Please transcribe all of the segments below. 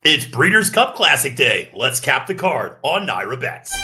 It's Breeders' Cup Classic Day. Let's cap the card on NYRA Bets.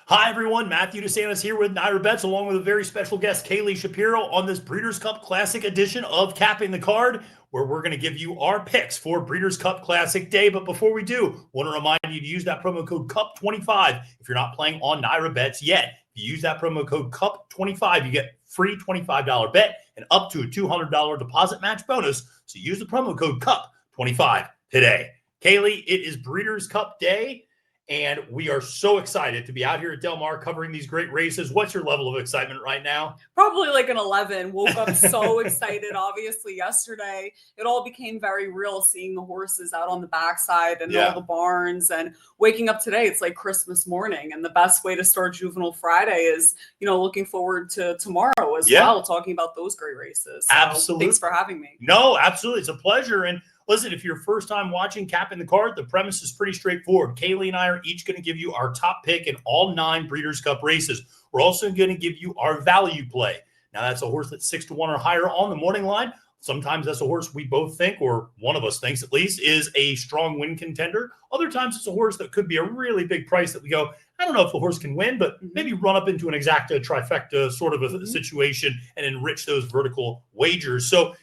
Hi, everyone. Matthew DeSantis here with NYRA Bets, along with a very special guest, Kaylie Shapiro, on this Breeders' Cup Classic edition of Capping the Card, where we're going to give you our picks for Breeders' Cup Classic Day. But before we do, I want to remind you to use that promo code CUP25 if you're not playing on NYRA Bets yet. If you use that promo code CUP25, you get free $25 bet and up to a $200 deposit match bonus. So use the promo code CUP25 today. Kaylie, it is Breeders' Cup Day, and we are so excited to be out here at Del Mar covering these great races. What's your level of excitement right now? Probably like an 11. Woke up so excited. Obviously, yesterday, it all became very real, seeing the horses out on the backside and all the barns. And waking up today, it's like Christmas morning. And the best way to start Juvenile Friday is, looking forward to tomorrow as well, talking about those great races. So absolutely. Thanks for having me. No, absolutely. It's a pleasure. And listen, if you're first time watching Capping the Card, the premise is pretty straightforward. Kaylie and I are each going to give you our top pick in all 9 Breeders' Cup races. We're also going to give you our value play. Now, that's a horse that's 6-1 or higher on the morning line. Sometimes that's a horse we both think, or one of us thinks at least, is a strong win contender. Other times it's a horse that could be a really big price that we go, I don't know if the horse can win, but maybe run up into an exacta, trifecta sort of a situation and enrich those vertical wagers. So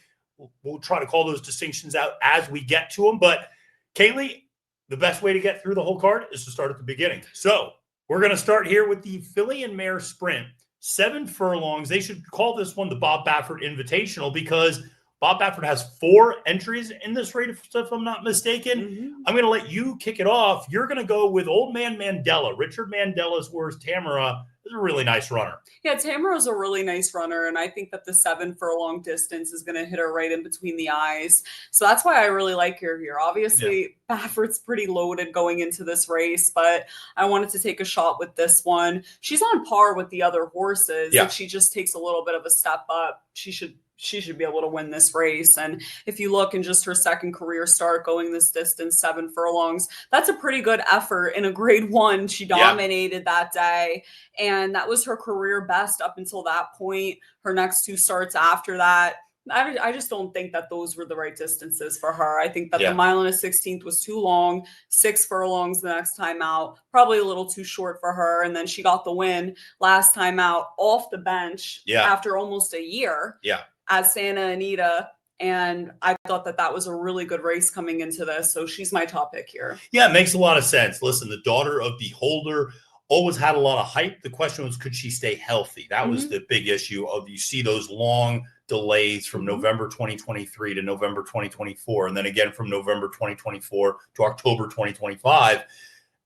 we'll try to call those distinctions out as we get to them. But Kaylie, the best way to get through the whole card is to start at the beginning. So we're going to start here with the Filly and Mare Sprint. 7 furlongs. They should call this one the Bob Baffert Invitational because Bob Baffert has 4 entries in this race, if I'm not mistaken. I'm going to let you kick it off. You're going to go with Old Man Mandela. Richard Mandela's horse, Tamara, is a really nice runner. Yeah, Tamara's a really nice runner, and I think that the 7 furlong distance is going to hit her right in between the eyes. So that's why I really like her here. Obviously, Baffert's pretty loaded going into this race, but I wanted to take a shot with this one. She's on par with the other horses. If she just takes a little bit of a step up, she should be able to win this race. And if you look in just her second career start going this distance, 7 furlongs, that's a pretty good effort in a grade 1. She dominated that day. And that was her career best up until that point. Her next 2 starts after that, I just don't think that those were the right distances for her. I think that the 1 1/16 was too long, 6 furlongs the next time out, probably a little too short for her. And then she got the win last time out off the bench after almost a year as Santa Anita. And I thought that was a really good race coming into this. So she's my top pick here. Yeah, it makes a lot of sense. Listen, the daughter of the holder always had a lot of hype. The question was, could she stay healthy? That was the big issue of, you see those long delays from November 2023 to November 2024, and then again from November 2024 to October 2025.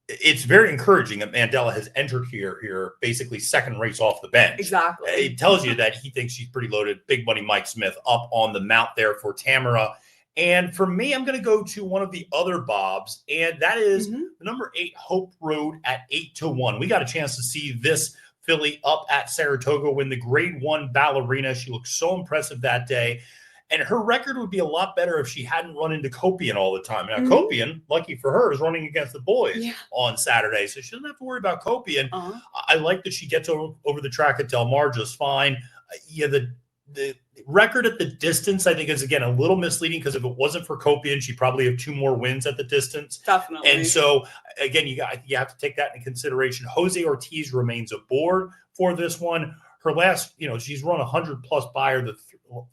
It's very encouraging that Mandela has entered here basically second race off the bench. Exactly. It tells you that he thinks she's pretty loaded. Big money Mike Smith up on the mount there for Tamara. And for me, I'm going to go to one of the other Bobs, and that is the number 8 Hope Road at 8-1. We got a chance to see this filly up at Saratoga win the grade 1 ballerina. She looked so impressive that day. And her record would be a lot better if she hadn't run into Copian all the time. Now, Copian, lucky for her, is running against the boys on Saturday, so she doesn't have to worry about Copian. I like that she gets over the track at Del Mar just fine. The record at the distance, I think, is, again, a little misleading because if it wasn't for Copian, she'd probably have 2 more wins at the distance. Definitely. And so, again, you have to take that into consideration. Jose Ortiz remains aboard for this one. Her last, she's run 100-plus Beyer the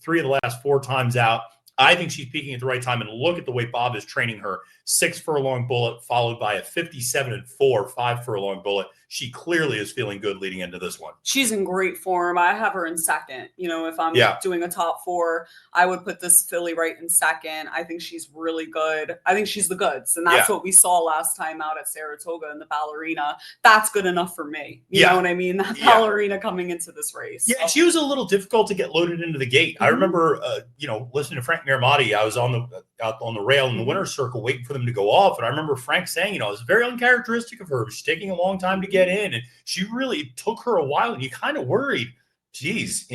3 of the last 4 times out. I think she's peaking at the right time. And look at the way Bob is training her. 6 furlong bullet followed by a 57-4 5 furlong bullet. She clearly is feeling good leading into this one. She's in great form. I have her in second. If I'm doing a top 4, I would put this filly right in second. I think she's really good. I think she's the goods. And that's what we saw last time out at Saratoga in the ballerina. That's good enough for me. You know what I mean? That ballerina coming into this race. Yeah, she was a little difficult to get loaded into the gate. I remember, listening to Frank Miramati. I was out on the rail in the winner's circle waiting for them to go off. And I remember Frank saying, it's very uncharacteristic of her. She's taking a long time to get in. And she really took her a while. And you kind of worried, geez,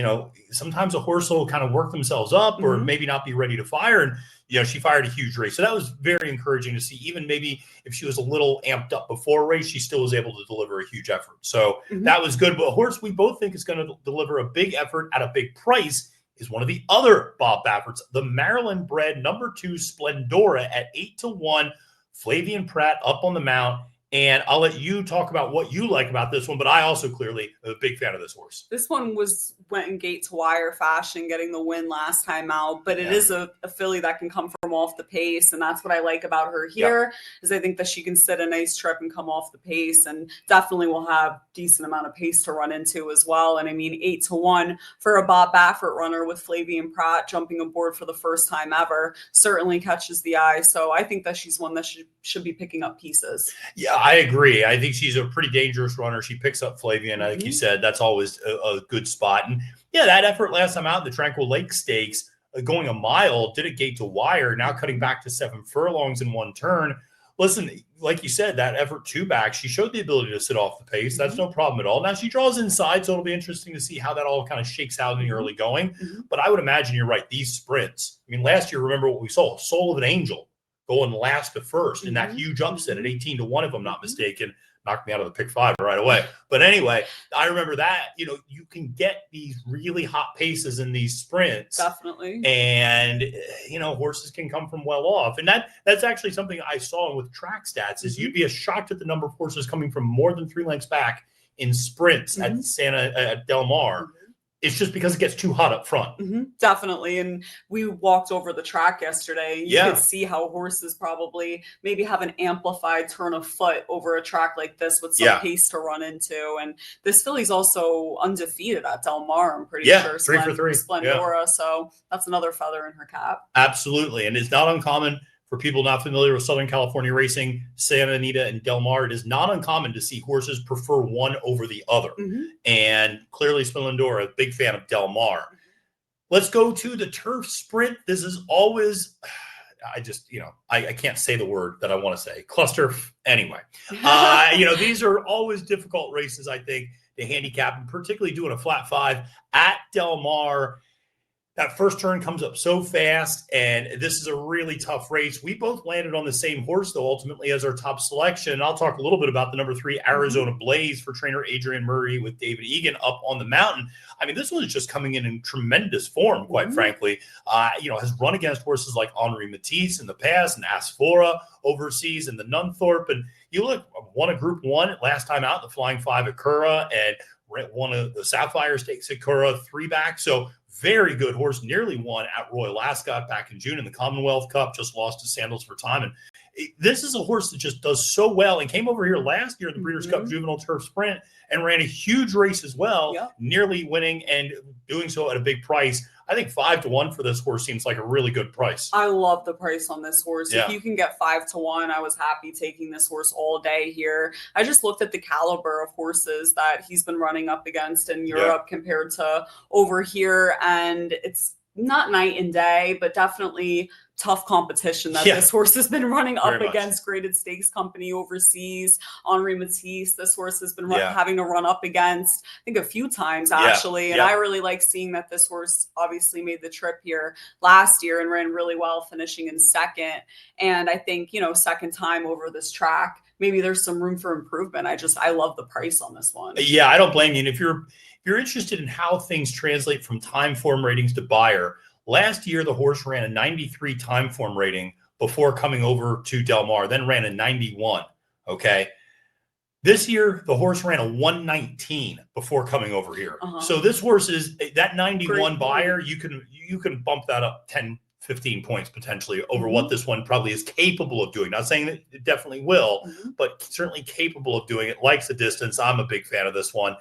sometimes a horse will kind of work themselves up or maybe not be ready to fire. And, she fired a huge race. So that was very encouraging to see. Even maybe if she was a little amped up before a race, she still was able to deliver a huge effort. So that was good. But a horse we both think is going to deliver a big effort at a big price is one of the other Bob Bafferts, the Maryland bred number 2 Splendora at 8-1. Flavian Pratt up on the mount. And I'll let you talk about what you like about this one, but I also clearly am a big fan of this horse. This one went in gate to wire fashion, getting the win last time out, but it is a filly that can come from off the pace, and that's what I like about her here, is I think that she can sit a nice trip and come off the pace, and definitely will have decent amount of pace to run into as well. And I mean, 8-1 for a Bob Baffert runner with Flavian Pratt jumping aboard for the first time ever certainly catches the eye. So I think that she's one that should be picking up pieces. Yeah, I agree. I think she's a pretty dangerous runner. She picks up Flavian. Like you said, that's always a good spot. And yeah, that effort last time out, the Tranquil Lake Stakes, going a mile, did a gate to wire, now cutting back to 7 furlongs in one turn. Listen, like you said, that effort 2 back, she showed the ability to sit off the pace. That's no problem at all. Now she draws inside, so it'll be interesting to see how that all kind of shakes out in the early going. But I would imagine you're right. These sprints, I mean, last year, remember what we saw, Soul of an Angel going last to first in that huge upset at 18-1, if I'm not mistaken, knocked me out of the pick 5 right away. But anyway, I remember that, you can get these really hot paces in these sprints. Definitely. And, horses can come from well off. And that's actually something I saw with track stats is you'd be shocked at the number of horses coming from more than 3 lengths back in sprints at Del Mar. It's just because it gets too hot up front. Definitely. And we walked over the track yesterday. You could see how horses probably maybe have an amplified turn of foot over a track like this with some pace to run into. And this filly's also undefeated at Del Mar, I'm pretty sure. 3 for 3. Splendora. So that's another feather in her cap. Absolutely. And it's not uncommon for people not familiar with Southern California racing, Santa Anita and Del Mar. It is not uncommon to see horses prefer one over the other. And clearly Splendora, a big fan of Del Mar. Let's go to the Turf Sprint. This is always, I can't say the word that I want to say. Cluster. Anyway, these are always difficult races, I think, to handicap, and particularly doing a flat 5 at Del Mar. That first turn comes up so fast, and this is a really tough race. We both landed on the same horse, though, ultimately as our top selection. I'll talk a little bit about the number 3 Arizona Blaze for trainer Adrian Murray with David Egan up on the mountain. I mean, this one is just coming in tremendous form, quite frankly. Has run against horses like Henri Matisse in the past and Asphora overseas and the Nunthorpe. And you look, won a Group 1 last time out, the Flying 5 at Curra, and won the Sapphire Stakes at Curra 3 back. So very good horse, nearly won at Royal Ascot back in June in the Commonwealth Cup, just lost to Sandals for Time. And this is a horse that just does so well and came over here last year in the Breeders' Cup Juvenile Turf Sprint and ran a huge race as well, nearly winning and doing so at a big price. I think 5-1 for this horse seems like a really good price. I love the price on this horse. If you can get 5-1, I was happy taking this horse all day here. I just looked at the caliber of horses that he's been running up against in Europe compared to over here, and it's not night and day, but definitely tough competition that this horse has been running up against. Graded Stakes Company overseas, Henri Matisse, this horse has been having to run up against, I think, a few times actually. And I really like seeing that this horse obviously made the trip here last year and ran really well, finishing in second. And I think, second time over this track, maybe there's some room for improvement. I love the price on this one. Yeah, I don't blame you. And if you're interested in how things translate from time form ratings to buyer, last year the horse ran a 93 time form rating before coming over to Del Mar, then ran a 91. Okay. This year the horse ran a 119 before coming over here. So this horse is that 91 buyer. You can bump that up 10, 15 points potentially over what this one probably is capable of doing. Not saying that it definitely will, but certainly capable of doing it. Likes the distance. I'm a big fan of this one.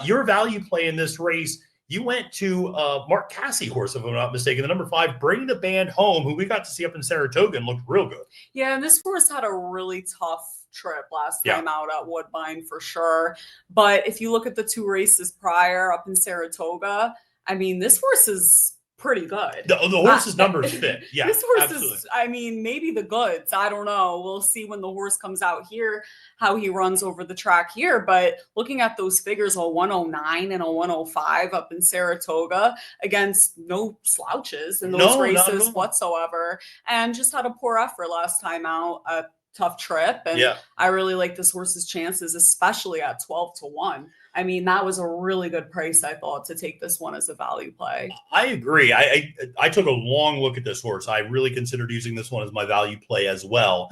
Your value play in this race, you went to Mark Casse horse, if I'm not mistaken, the number 5, Bring the Band Home, who we got to see up in Saratoga and looked real good. Yeah, and this horse had a really tough trip last time out at Woodbine for sure. But if you look at the 2 races prior up in Saratoga, I mean, this horse is pretty good. The horse's numbers fit. Yeah, this horse is, maybe the goods. I don't know. We'll see when the horse comes out here, how he runs over the track here. But looking at those figures, a 109 and a 105 up in Saratoga against no slouches in those races whatsoever. And just had a poor effort last time out. A tough trip. And I really like this horse's chances, especially at 12-1. I mean, that was a really good price, I thought, to take this one as a value play. I agree. I took a long look at this horse. I really considered using this one as my value play as well.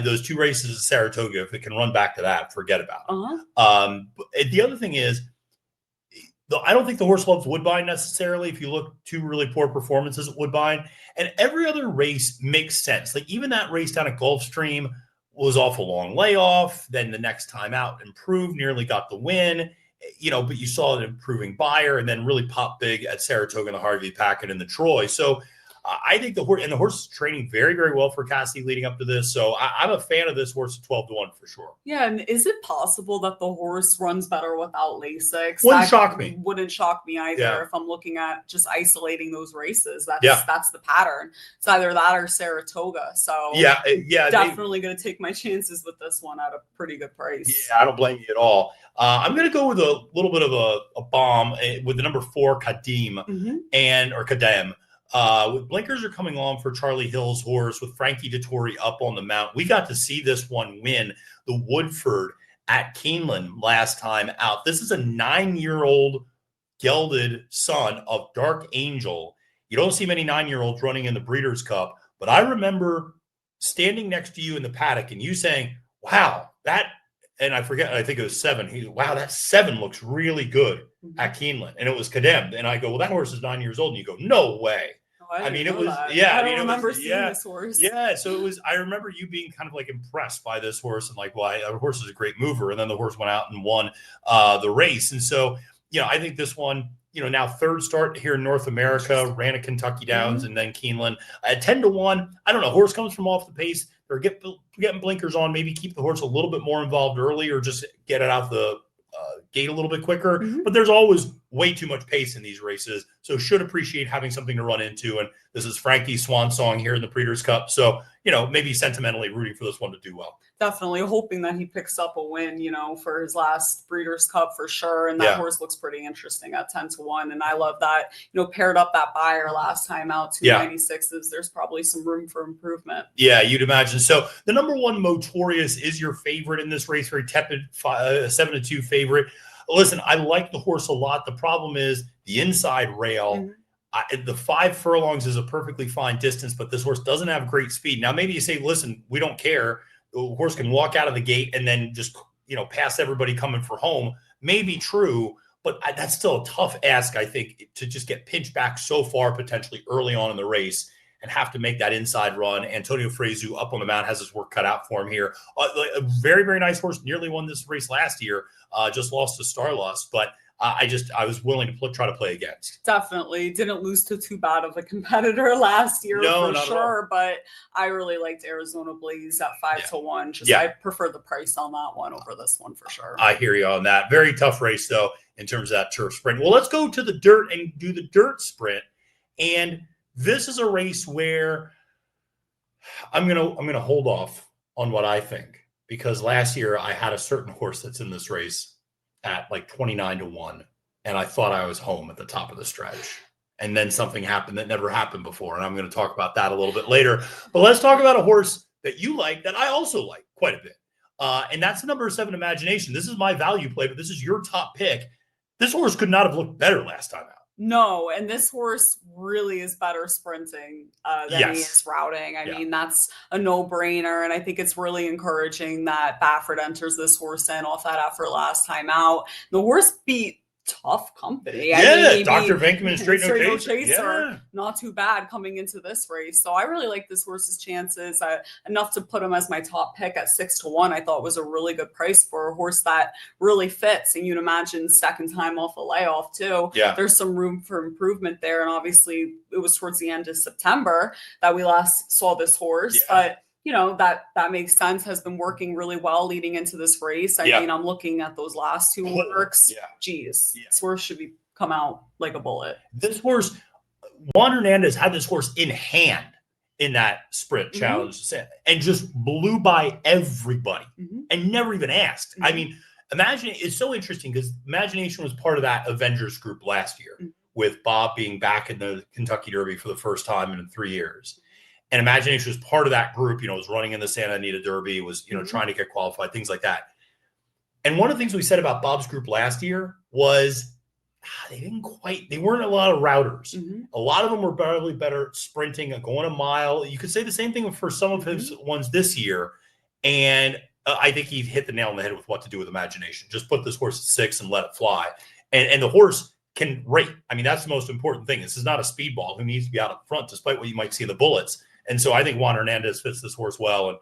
Those 2 races at Saratoga, if it can run back to that, forget about it. The other thing is, I don't think the horse loves Woodbine necessarily. If you look 2 really poor performances at Woodbine, and every other race makes sense. Like even that race down at Gulfstream was off a long layoff. Then the next time out improved, nearly got the win. But you saw an improving buyer, and then really popped big at Saratoga and the Harvey Packet and the Troy. So I think the horse is training very, very well for Cassie leading up to this. So I'm a fan of this horse at 12-1 for sure. Yeah, and is it possible that the horse runs better without Lasix? Wouldn't shock me. Wouldn't shock me either if I'm looking at just isolating those races. That's the pattern. It's either that or Saratoga. So definitely going to take my chances with this one at a pretty good price. Yeah, I don't blame you at all. I'm going to go with a little bit of a bomb with the number 4 Kadim or Kadem. With blinkers are coming on for Charlie Hill's horse with Frankie Dettori up on the mount. We got to see this one win the Woodford at Keeneland last time out. This is a 9-year-old gelded son of Dark Angel. You don't see many 9-year-olds running in the Breeders' Cup, but I remember standing next to you in the paddock and you saying, wow, and I forget, I think it was 7. Wow, that 7 looks really good at Keeneland. And it was Kadem. And I go, well, that horse is 9 years old. And you go, no way. I mean, it was, that. yeah. I don't remember seeing this horse. Yeah. So it was, I remember you being kind of like impressed by this horse and like, well, the horse is a great mover. And then the horse went out and won the race. And so, I think this one, now 3rd start here in North America, ran at Kentucky Downs and then Keeneland at 10-1. I don't know. Horse comes from off the pace or getting blinkers on, maybe keep the horse a little bit more involved early or just get it out the gate a little bit quicker. But there's always way too much pace in these races. So should appreciate having something to run into. And this is Frankie's swan song here in the Breeders' Cup. So, maybe sentimentally rooting for this one to do well. Definitely hoping that he picks up a win, for his last Breeders' Cup for sure. And that horse looks pretty interesting at 10-1. And I love that, paired up that buyer last time out, 296s. There's probably some room for improvement. Yeah, you'd imagine. So the number 1 Motorious is your favorite in this race, very tepid 7-2 favorite. Listen, I like the horse a lot. The problem is the inside rail. The 5 furlongs is a perfectly fine distance, but this horse doesn't have great speed. Now, maybe you say, listen, we don't care. The horse can walk out of the gate and then just, pass everybody coming for home. Maybe true, but that's still a tough ask, I think, to just get pinched back so far potentially early on in the race and have to make that inside run. Antonio Frezu up on the mount has his work cut out for him here. A very, very nice horse. Nearly won this race last year. Just lost to Starlust, but I was willing to try to play against. Definitely didn't lose to too bad of a competitor last year for sure, but I really liked Arizona Blaze at 5-1. I prefer the price on that one over this one for sure. I hear you on that. Very tough race though in terms of that turf sprint. Well, let's go to the dirt and do the dirt sprint. And this is a race where I'm gonna hold off on what I think because last year I had a certain horse that's in this race at like 29-1, and I thought I was home at the top of the stretch. And then something happened that never happened before, and I'm going to talk about that a little bit later. But let's talk about a horse that you like that I also like quite a bit, and that's the number 7 Imagination. This is my value play, but this is your top pick. This horse could not have looked better last time out. No, and this horse really is better sprinting than he is routing. I mean, that's a no-brainer, and I think it's really encouraging that Baffert enters this horse in off that effort last time out. The horse beat tough company. Dr. Venkman, straight no chaser. Not too bad coming into this race. So I really like this horse's chances. Enough to put him as my top pick at 6-1. I thought was a really good price for a horse that really fits. And you'd imagine second time off a layoff too. Yeah. There's some room for improvement there. And obviously it was towards the end of September that we last saw this horse. But that makes sense, has been working really well leading into this race. I mean, I'm looking at those last 2 works. This horse should come out like a bullet. This horse, Juan Hernandez had this horse in hand in that sprint challenge and just blew by everybody and never even asked. I mean, it's so interesting because Imagination was part of that Avengers group last year with Bob being back in the Kentucky Derby for the first time in 3 years. And Imagination was part of that group, was running in the Santa Anita Derby, was, trying to get qualified, things like that. And one of the things we said about Bob's group last year was they weren't a lot of routers. Mm-hmm. A lot of them were barely better at sprinting, going a mile. You could say the same thing for some of his ones this year. And I think he hit the nail on the head with what to do with imagination. Just put this horse at 6 and let it fly. And the horse can rate. I mean, that's the most important thing. This is not a speedball who needs to be out up front, despite what you might see in the bullets. And so I think Juan Hernandez fits this horse well. And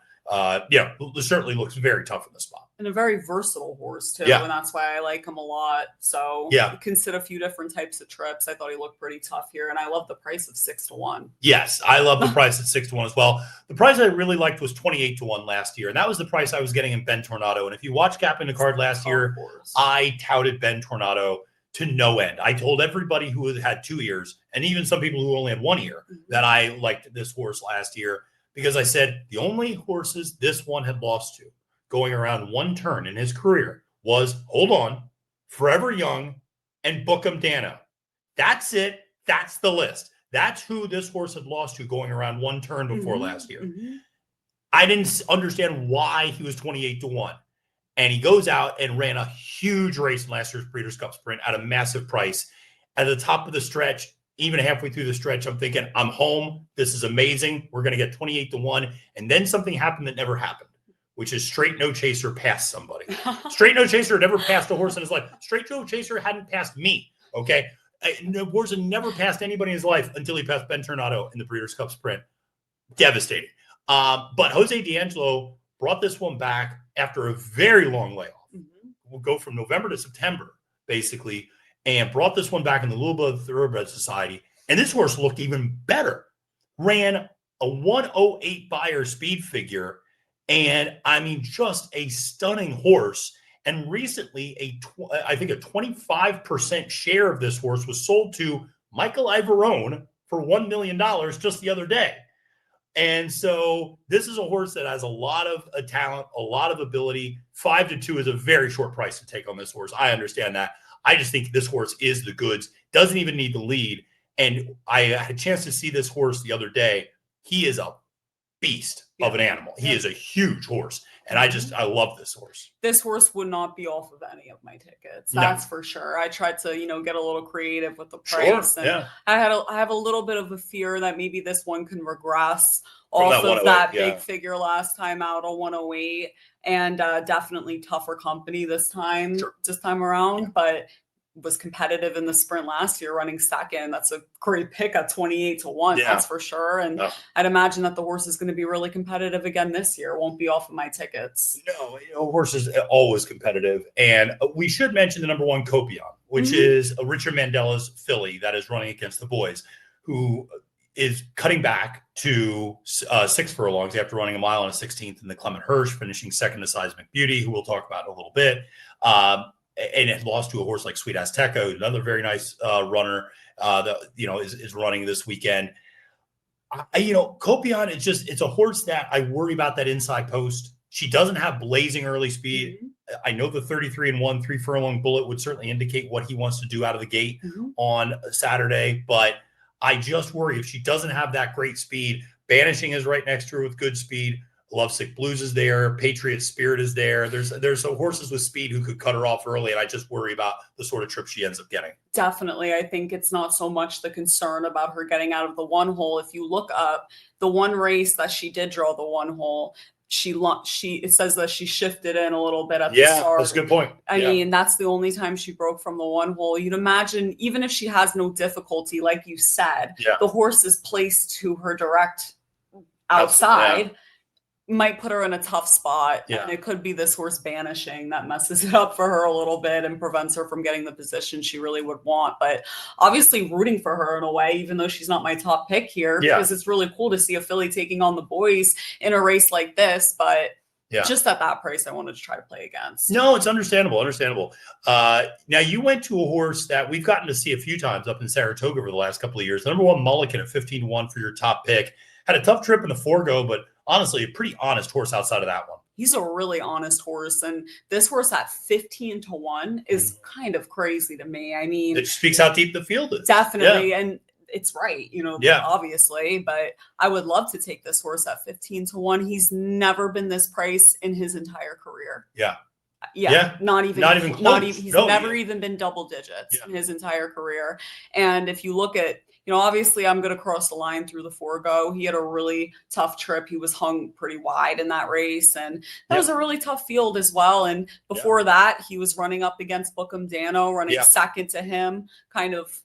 certainly looks very tough in the spot. And a very versatile horse, too. Yeah. And that's why I like him a lot. So yeah, you can sit a few different types of trips. I thought he looked pretty tough here. And I love the price of 6-1. Yes, I love the price at 6-1 as well. The price I really liked was 28-1 last year. And that was the price I was getting in Ben Tornado. And if you watch Cap in the Card last year, I touted Ben Tornado to no end. I told everybody who had 2 ears, and even some people who only had 1 ear, that I liked this horse last year. Because I said the only horses this one had lost to going around one turn in his career was, hold on, Forever Young and Bookham Dano. That's it. That's the list. That's who this horse had lost to going around one turn before last year. I didn't understand why he was 28-1. And he goes out and ran a huge race in last year's Breeders' Cup Sprint at a massive price. At the top of the stretch, even halfway through the stretch, I'm thinking, I'm home. This is amazing. We're going to get 28-1. And then something happened that never happened, which is Straight No Chaser passed somebody. Straight No Chaser never passed a horse in his life. Straight No Chaser hadn't passed me, okay? The horse had never passed anybody in his life until he passed Ben Tornado in the Breeders' Cup Sprint. Devastating. But Jose D'Angelo brought this one back after a very long layoff. We'll go from November to September, basically, and brought this one back in the Louisville Thoroughbred Society. And this horse looked even better. Ran a 108 buyer speed figure. And I mean, just a stunning horse. And recently, I think a 25% share of this horse was sold to Michael Ivorone for $1 million just the other day. And so this is a horse that has a lot of talent, a lot of ability. 5-2 is a very short price to take on this horse. I understand that. I just think this horse is the goods, doesn't even need the lead. And I had a chance to see this horse the other day. He is a beast of an animal. He is a huge horse. And I love this horse. This horse would not be off of any of my tickets. That's for sure. I tried to, get a little creative with the price. Sure, yeah. I have a little bit of a fear that maybe this one can regress off of that big figure last time out, a 108, and definitely tougher company this time around. Yeah. But was competitive in the sprint last year, running second. That's a great pick at 28-1. Yeah. That's for sure. And I'd imagine that the horse is going to be really competitive again this year. It won't be off of my tickets. No, horse is always competitive. And we should mention the number 1 Copion, which is a Richard Mandela's filly that is running against the boys, who is cutting back to 6 furlongs after running a mile and a 16th in the Clement Hirsch, finishing second to Seismic Beauty, who we'll talk about in a little bit. And it lost to a horse like Sweet Azteca, another very nice runner that is running this weekend. Copion it's a horse that I worry about that inside post. She doesn't have blazing early speed. I know the 33-1 3 furlong bullet would certainly indicate what he wants to do out of the gate on Saturday, but I just worry if she doesn't have that great speed. Banishing is right next to her with good speed. Lovesick Blues is there. Patriot Spirit is there. There's some horses with speed who could cut her off early, and I just worry about the sort of trip she ends up getting. Definitely. I think it's not so much the concern about her getting out of the one hole. If you look up the one race that she did draw the one hole, it says that she shifted in a little bit at the start. Yeah, that's a good point. I mean, that's the only time she broke from the one hole. You'd imagine, even if she has no difficulty, like you said, the horse is placed to her direct outside. Might put her in a tough spot. And it could be this horse banishing that messes it up for her a little bit and prevents her from getting the position she really would want. But obviously rooting for her in a way, even though she's not my top pick here, because it's really cool to see a filly taking on the boys in a race like this. But just at that price, I wanted to try to play against. No, it's understandable. Now, you went to a horse that we've gotten to see a few times up in Saratoga over the last couple of years. The number 1 Mulligan at 15-1 for your top pick. Had a tough trip in the forego, but honestly, a pretty honest horse outside of that one. He's a really honest horse. And this horse at 15-1 is kind of crazy to me. I mean, it speaks how deep the field is. Definitely. Yeah. And it's right, obviously, but I would love to take this horse at 15-1. He's never been this price in his entire career. Yeah. not even close. He's never even been double digits in his entire career. And if you look at, obviously I'm going to cross the line through the Forgo. He had a really tough trip. He was hung pretty wide in that race, and that was a really tough field as well. And before that, he was running up against Bookham Dano, running second to him, kind of,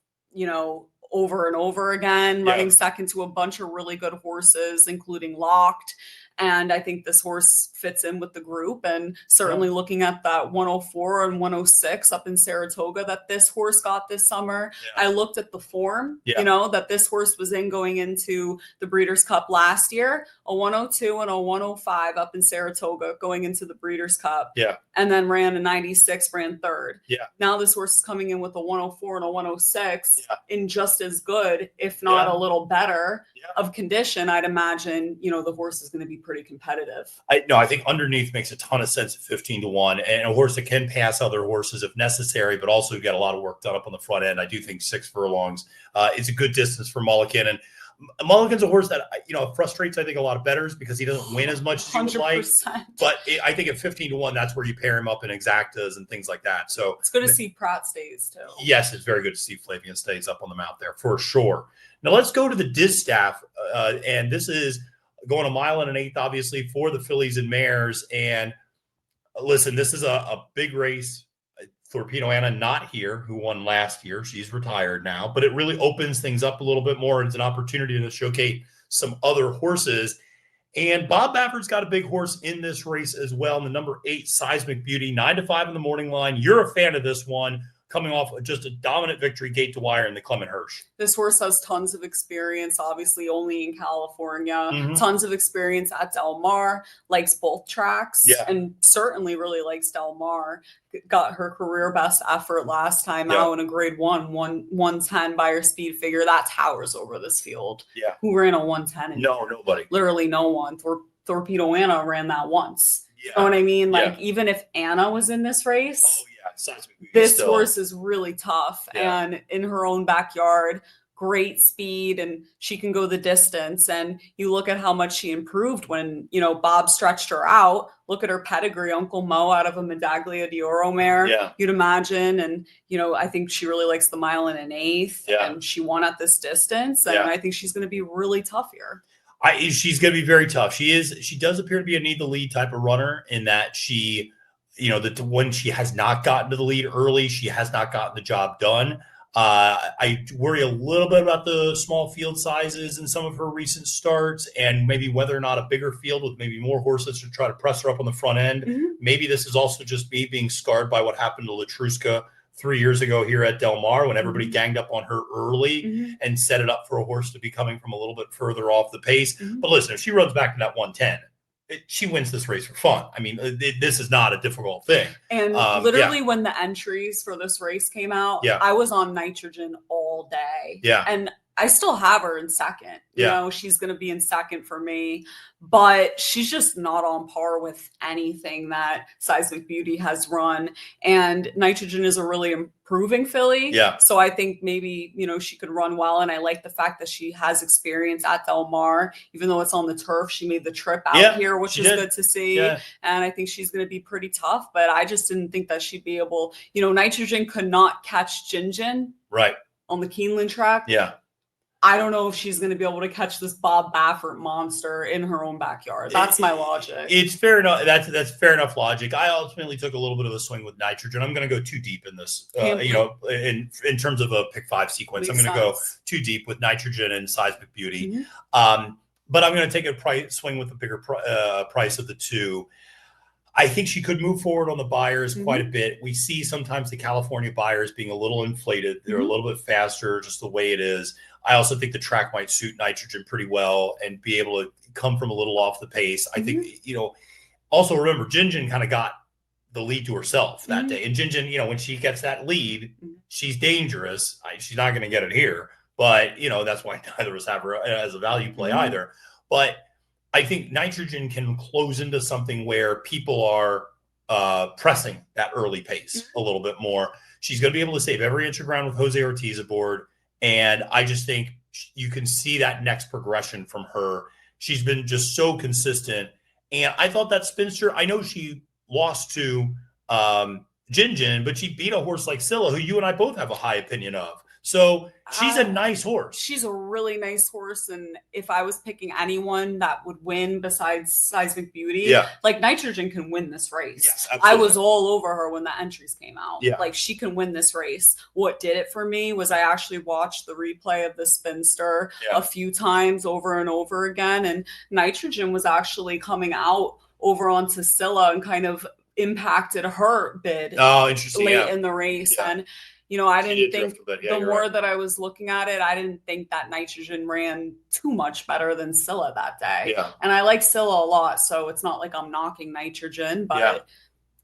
over and over again, running second to a bunch of really good horses, including Locked. And I think this horse fits in with the group, and certainly looking at that 104 and 106 up in Saratoga that this horse got this summer. I looked at the form, that this horse was in going into the Breeders' Cup last year, a 102 and a 105 up in Saratoga going into the Breeders' Cup. And then ran a 96, ran third. Now this horse is coming in with a 104 and a 106 in just as good, if not a little better of condition. I'd imagine, the horse is going to be pretty competitive. I think underneath makes a ton of sense at 15-1, and a horse that can pass other horses if necessary, but also get a lot of work done up on the front end. I do think 6 furlongs is a good distance for Mulligan, and Mulligan's a horse that frustrates I think a lot of bettors because he doesn't win as much as you would like. But I think at 15-1, that's where you pair him up in exactas and things like that. So it's good to see Pratt stays too. Yes, it's very good to see Flavian stays up on the mount there for sure. Now let's go to the Distaff, and this is going 1 1/8 miles, obviously, for the fillies and mares. And listen, this is a big race. Torpedo Anna not here, who won last year. She's retired now, but it really opens things up a little bit more. It's an opportunity to showcase some other horses. And Bob Baffert's got a big horse in this race as well. And the number 8, Seismic Beauty, 9-5 in the morning line. You're a fan of this one, coming off just a dominant victory, gate to wire in the Clement Hirsch. This horse has tons of experience, obviously only in California, tons of experience at Del Mar, likes both tracks, and certainly really likes Del Mar. Got her career best effort last time out in a grade 110 by her speed figure. That towers over this field. Who ran a 110? Nobody. Literally no one. Torpedo Anna ran that once. You know what I mean? Like, even if Anna was in this race, this horse is really tough, and in her own backyard, great speed, and she can go the distance. And you look at how much she improved when, Bob stretched her out. Look at her pedigree, Uncle Mo out of a Medaglia d'Oro mare, you'd imagine. And, I think she really likes the 1 1/8 miles, and she won at this distance. And I think she's going to be really tough here. She's going to be very tough. She does appear to be a need the lead type of runner in that she, that when she has not gotten to the lead early, she has not gotten the job done. I worry a little bit about the small field sizes in some of her recent starts, and maybe whether or not a bigger field with maybe more horses to try to press her up on the front end. Maybe this is also just me being scarred by what happened to Latruska 3 years ago here at Del Mar when everybody ganged up on her early and set it up for a horse to be coming from a little bit further off the pace. But listen, if she runs back to that 110, she wins this race for fun. I mean, this is not a difficult thing. And literally when the entries for this race came out, I was on Nitrogen all day. And I still have her in second. She's going to be in second for me, but she's just not on par with anything that Seismic Beauty has run. And Nitrogen is a really improving filly. So I think maybe, she could run well. And I like the fact that she has experience at Del Mar, even though it's on the turf. She made the trip out here, which is good to see. And I think she's going to be pretty tough, but I just didn't think that she'd be able, Nitrogen could not catch Jinjin on the Keeneland track. I don't know if she's going to be able to catch this Bob Baffert monster in her own backyard. That's my logic. It's fair enough. That's fair enough logic. I ultimately took a little bit of a swing with Nitrogen. I'm going to go too deep in this, in terms of a pick 5 sequence. I'm going to go too deep with Nitrogen and Seismic Beauty. But I'm going to take a swing with the bigger price of the two. I think she could move forward on the buyers quite a bit. We see sometimes the California buyers being a little inflated. They're a little bit faster, just the way it is. I also think the track might suit Nitrogen pretty well and be able to come from a little off the pace. I think, also remember, Jinjin kind of got the lead to herself that day. And Jinjin, when she gets that lead, she's dangerous. She's not going to get it here. But, that's why neither of us have her as a value play either. But I think Nitrogen can close into something where people are pressing that early pace a little bit more. She's going to be able to save every inch of ground with Jose Ortiz aboard. And I just think you can see that next progression from her. She's been just so consistent. And I thought that spinster, I know she lost to Jin, but she beat a horse like Scylla, who you and I both have a high opinion of. So she's a nice horse. She's a really nice horse. And if I was picking anyone that would win besides Seismic Beauty, like Nitrogen can win this race. Yes, I was all over her when the entries came out. Yeah. Like she can win this race. What did it for me was I actually watched the replay of the Spinster a few times over and over again. And Nitrogen was actually coming out over onto Scylla and kind of impacted her bid late in the race. And you know, I didn't think the more that I was looking at it, I didn't think that Nitrogen ran too much better than Scylla that day. And I like Scylla a lot, so it's not like I'm knocking Nitrogen, but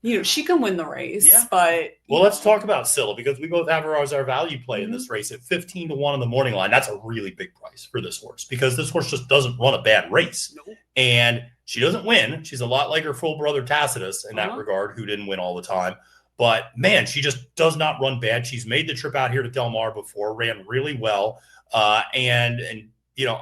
you know, she can win the race. But let's talk about Scylla, because we both have her as our value play in this race at 15-1 on the morning line. That's a really big price for this horse, because this horse just doesn't run a bad race. And she doesn't win. She's a lot like her full brother Tacitus in that regard, who didn't win all the time. But, man, she just does not run bad. She's made the trip out here to Del Mar before, ran really well. And you know,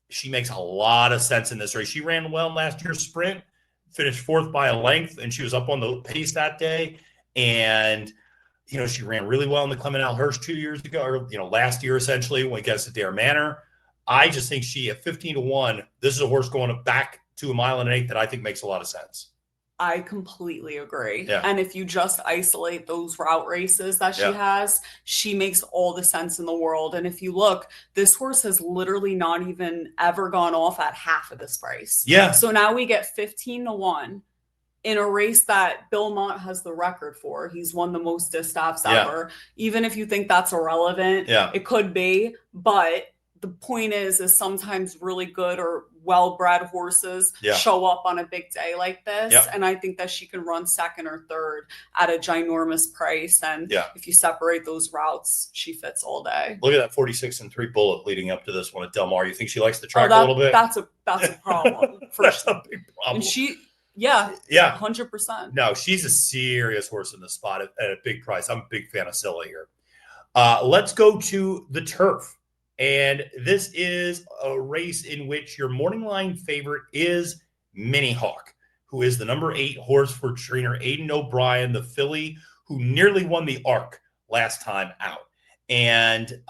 she makes a lot of sense in this race. She ran well in last year's sprint, finished 4th by a length, and she was up on the pace that day. And, you know, she ran really well in the Clement Al Hirsch 2 years ago, or, you know, last year essentially when it gets to Dare Manor. I just think she, at 15-1, this is a horse going back to 1.8 miles that I think makes a lot of sense. I completely agree. And if you just isolate those route races that she has, she makes all the sense in the world. And if you look, this horse has literally not even ever gone off at half of this price. So now we get 15-1 in a race that Bill Mott has the record for. He's won the most Distaffs ever. Even if you think that's irrelevant, it could be. But the point is sometimes really good or well-bred horses show up on a big day like this. And I think that she can run 2nd or 3rd at a ginormous price. And if you separate those routes, she fits all day. Look at that 46-3 bullet leading up to this one at Del Mar. You think she likes the track a little bit? That's a problem. That's a big problem. And she, 100%. No, she's a serious horse in the spot at a big price. I'm a big fan of Scylla here. Let's go to the turf. And this is a race in which your morning line favorite is Mini Hawk, who is the number 8 horse for trainer Aidan O'Brien, the filly who nearly won the ARC last time out, and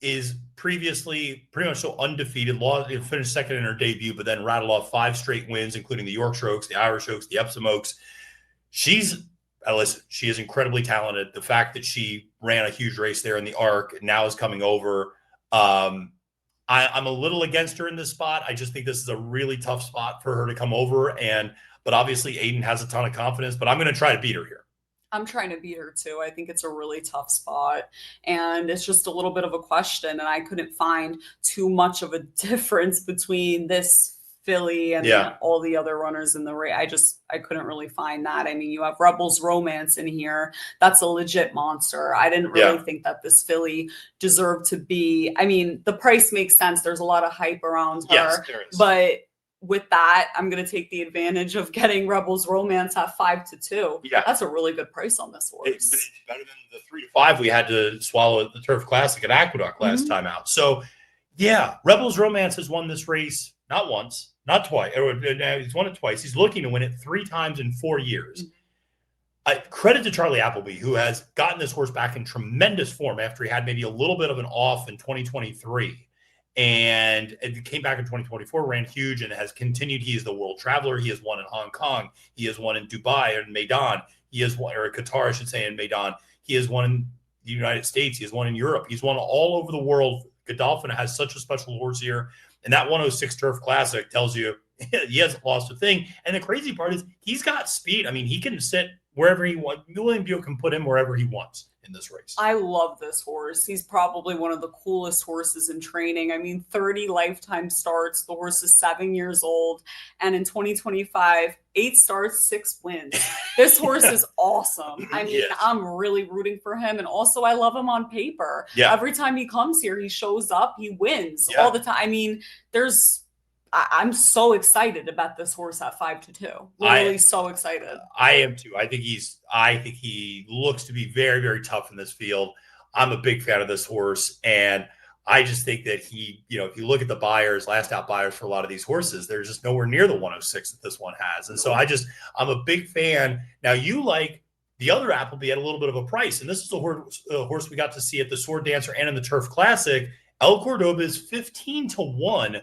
is previously pretty much so undefeated. Finished 2nd in her debut, but then rattled off 5 straight wins, including the Yorkshire Oaks, the Irish Oaks, the Epsom Oaks. Listen, she is incredibly talented. The fact that she ran a huge race there in the ARC and now is coming over. I'm a little against her in this spot. I just think this is a really tough spot for her to come over. But obviously Aidan has a ton of confidence, but I'm going to try to beat her here. I'm trying to beat her too. I think it's a really tough spot, and it's just a little bit of a question. And I couldn't find too much of a difference between this filly and all the other runners in the race. I couldn't really find that. I mean, you have Rebels Romance in here. That's a legit monster. I didn't really think that this filly deserved to be. I mean, the price makes sense. There's a lot of hype around her. Yes, there is. But with that, I'm going to take the advantage of getting Rebels Romance at 5-2. That's a really good price on this horse. It's better than the 3-5 we had to swallow at the Turf Classic at Aqueduct last time out. So, Rebels Romance has won this race not once, not twice. He's won it twice. He's looking to win it 3 times in 4 years. Credit to Charlie Appleby, who has gotten this horse back in tremendous form after he had maybe a little bit of an off in 2023. And it came back in 2024, ran huge, and has continued. He is the world traveler. He has won in Hong Kong. He has won in Dubai and Maidan. He has won, or Qatar, I should say, in Maidan. He has won in the United States. He has won in Europe. He's won all over the world. Godolphin has such a special horse here. And that 106 Turf Classic tells you he hasn't lost a thing. And the crazy part is he's got speed. I mean, he can sit wherever he wants. William Buick can put him wherever he wants in this race. I love this horse. He's probably one of the coolest horses in training. I mean, 30 lifetime starts. The horse is 7 years old. And in 2025, 8 starts, 6 wins. This horse is awesome. I mean, I'm really rooting for him. And also, I love him on paper. Every time he comes here, he shows up, he wins all the time. I mean, I'm so excited about this horse at 5-2. Literally so excited. I am too. I think he looks to be very, very tough in this field. I'm a big fan of this horse, and I just think that he, if you look at the buyers, last out buyers for a lot of these horses, they're just nowhere near the 106 that this one has. And so I'm a big fan. Now you like the other Appleby at a little bit of a price. And this is a horse we got to see at the Sword Dancer and in the Turf Classic. El Cordoba is 15-1.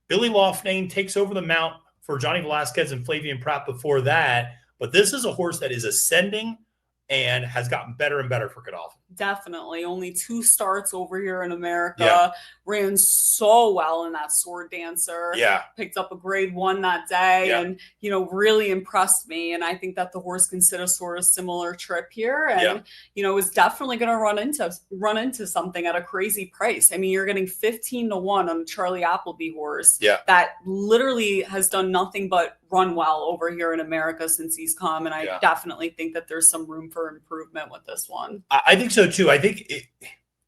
Billy Loughnane takes over the mount for Johnny Velasquez and Flavien Prat before that. But this is a horse that is ascending and has gotten better and better for Godolphin. Definitely. Only 2 starts over here in America. Yeah. Ran so well in that Sword Dancer. Yeah. Picked up a grade 1 that day. Yeah. And, really impressed me. And I think that the horse can sit a sort of similar trip here. And, is definitely going to run into something at a crazy price. I mean, you're getting 15-1 on Charlie Appleby horse. Yeah. That literally has done nothing but run well over here in America since he's come. And I definitely think that there's some room for improvement with this one. I think so too. I think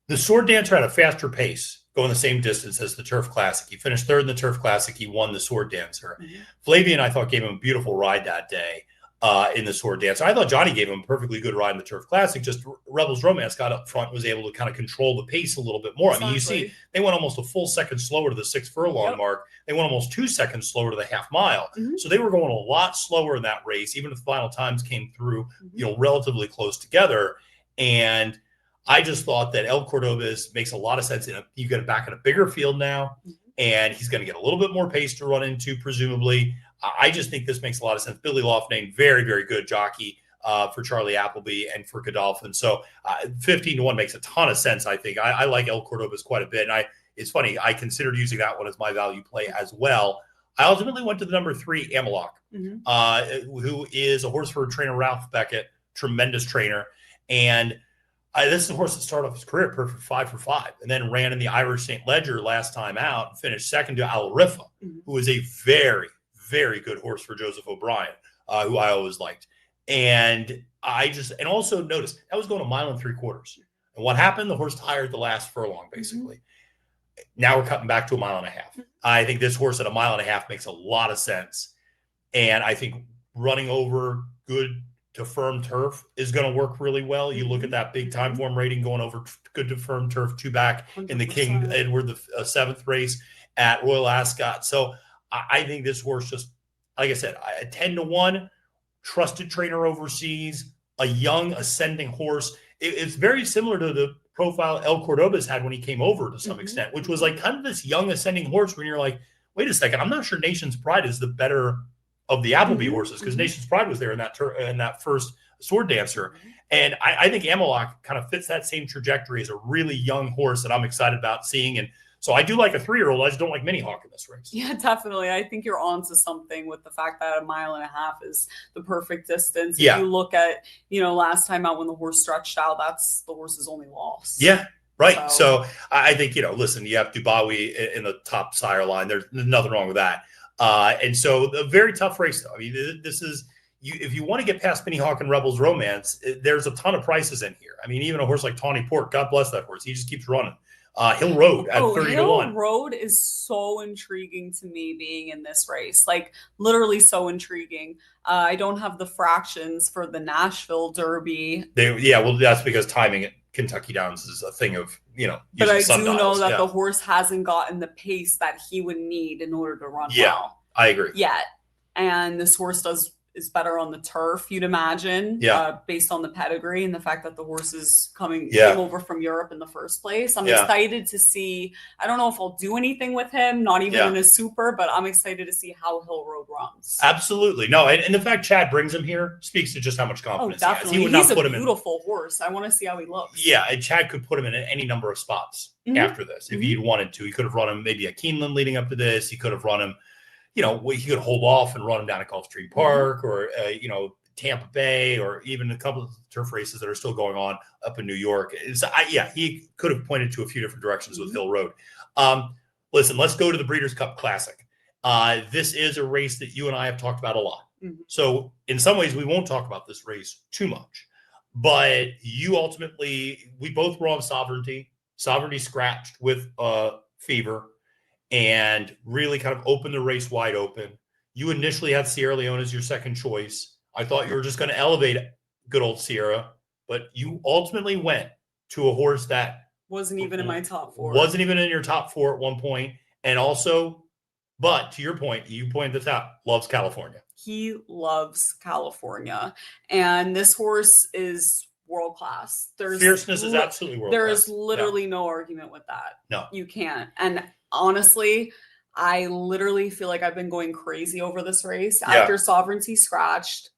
the Sword Dancer had a faster pace going the same distance as the Turf Classic. He finished 3rd in the Turf Classic. He won the Sword Dancer. Flavien, I thought, gave him a beautiful ride that day in the Sword Dancer. I thought Johnny gave him a perfectly good ride in the Turf Classic. Just Rebels Romance got up front and was able to kind of control the pace a little bit more. Exactly. I mean, you see, they went almost a full second slower to the 6 furlong mark. They went almost 2 seconds slower to the half mile. So they were going a lot slower in that race, even if the final times came through, relatively close together. And I just thought that El Cordoba makes a lot of sense. You get it back in a bigger field now, and he's going to get a little bit more pace to run into, presumably. I just think this makes a lot of sense. Billy Loughnane, very, very good jockey for Charlie Appleby and for Godolphin. So 15-1 makes a ton of sense, I think. I like El Cordoba's quite a bit. And it's funny, I considered using that one as my value play as well. I ultimately went to the number 3, Amalok, who is a horse for trainer Ralph Beckett, tremendous trainer. And this is a horse that started off his career perfect 5 for 5 and then ran in the Irish St. Ledger last time out and finished second to Al Rifa, who is a very, very good horse for Joseph O'Brien, who I always liked. And also notice that was going 1 3/4 miles. And what happened? The horse tired the last furlong, basically. Now we're cutting back to 1.5 miles. I think this horse at 1.5 miles makes a lot of sense. And I think running over good to firm turf is going to work really well. You look at that big time form rating going over good to firm turf, 2 back 100%. In the King Edward the 7th race at Royal Ascot. So I think this horse just, like I said, 10-1, trusted trainer overseas, a young ascending horse. It's very similar to the profile El Cordoba's had when he came over to some extent, which was like kind of this young ascending horse when you're like, wait a second, I'm not sure Nation's Pride is the better of the Appleby horses, because Nation's Pride was there in that first Sword Dancer. And I think Amalok kind of fits that same trajectory as a really young horse that I'm excited about seeing. And so I do like a 3-year-old. I just don't like Mini Hawk in this race. Yeah, definitely. I think you're onto something with the fact that 1.5 miles is the perfect distance. If you look at, last time out when the horse stretched out, that's the horse's only loss. Yeah. Right. So I think, listen, you have Dubawi in the top sire line. There's nothing wrong with that. And so a very tough race, though. I mean, this is if you want to get past Mini Hawk and Rebels Romance, there's a ton of prices in here. I mean, even a horse like Tawny Port, God bless that horse. He just keeps running. Hill Road at 30-1. Hill Road is so intriguing to me being in this race, like literally so intriguing. I don't have the fractions for the Nashville Derby. Well, that's because timing at Kentucky Downs is a thing of, but I do know that the horse hasn't gotten the pace that he would need in order to run well. I agree. Yet. And this horse is better on the turf, you'd imagine, based on the pedigree and the fact that the horse came over from Europe in the first place. I'm excited to see. I don't know if I'll do anything with him, not even in a super, but I'm excited to see how Hill Road runs. Absolutely. No, and the fact Chad brings him here speaks to just how much confidence he has. He would not put him in. He's a beautiful horse. I want to see how he looks. Yeah, and Chad could put him in any number of spots after this if he'd wanted to. He could have run him maybe at Keeneland leading up to this. He could have run him, he could hold off and run him down at Gulfstream Park or, Tampa Bay, or even a couple of turf races that are still going on up in New York. He could have pointed to a few different directions with Hill Road. Listen, let's go to the Breeders' Cup Classic. This is a race that you and I have talked about a lot. So in some ways, we won't talk about this race too much. But we both were on Sovereignty. Sovereignty scratched with Fever and really kind of opened the race wide open. You initially had Sierra Leone as your second choice. I thought you were just going to elevate good old Sierra, but you ultimately went to a horse that Wasn't even in my top 4. Wasn't even in your top 4 at one point. And also, but to your point, you pointed this out, loves California. He loves California. And this horse is world class. Fierceness is absolutely world class. There is literally no argument with that. No. You can't. And honestly, I literally feel like I've been going crazy over this race. After Sovereignty scratched,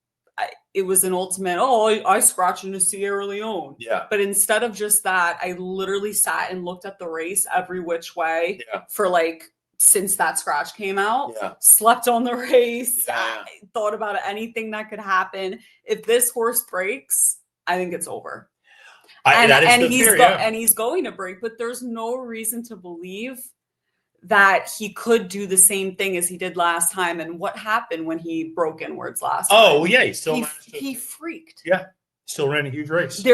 it was an ultimate, I scratched into Sierra Leone. Yeah. But instead of just that, I literally sat and looked at the race every which way for like, since that scratch came out, slept on the race, thought about anything that could happen. If this horse breaks, I think it's over. He's going to break, but there's no reason to believe that he could do the same thing as he did last time. And what happened when he broke inwards last time? Oh, yeah. He freaked. Yeah. Still ran a huge race.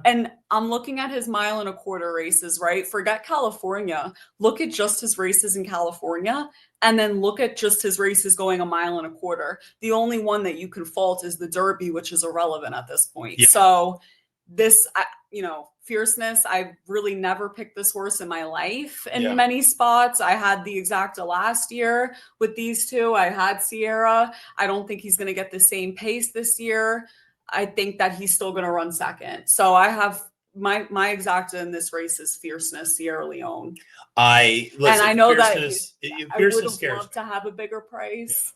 And I'm looking at his 1.25 mile races, right? Forget California. Look at just his races in California, and then look at just his races going 1.25 miles. The only one that you can fault is the Derby, which is irrelevant at this point. Yeah. So this, Fierceness, I've really never picked this horse in my life in many spots. I had the Exacta last year with these two. I had Sierra. I don't think he's going to get the same pace this year. I think that he's still going to run second. So I have my Exacta in this race is Fierceness, Sierra Leone. I know that I would have loved to have a bigger price.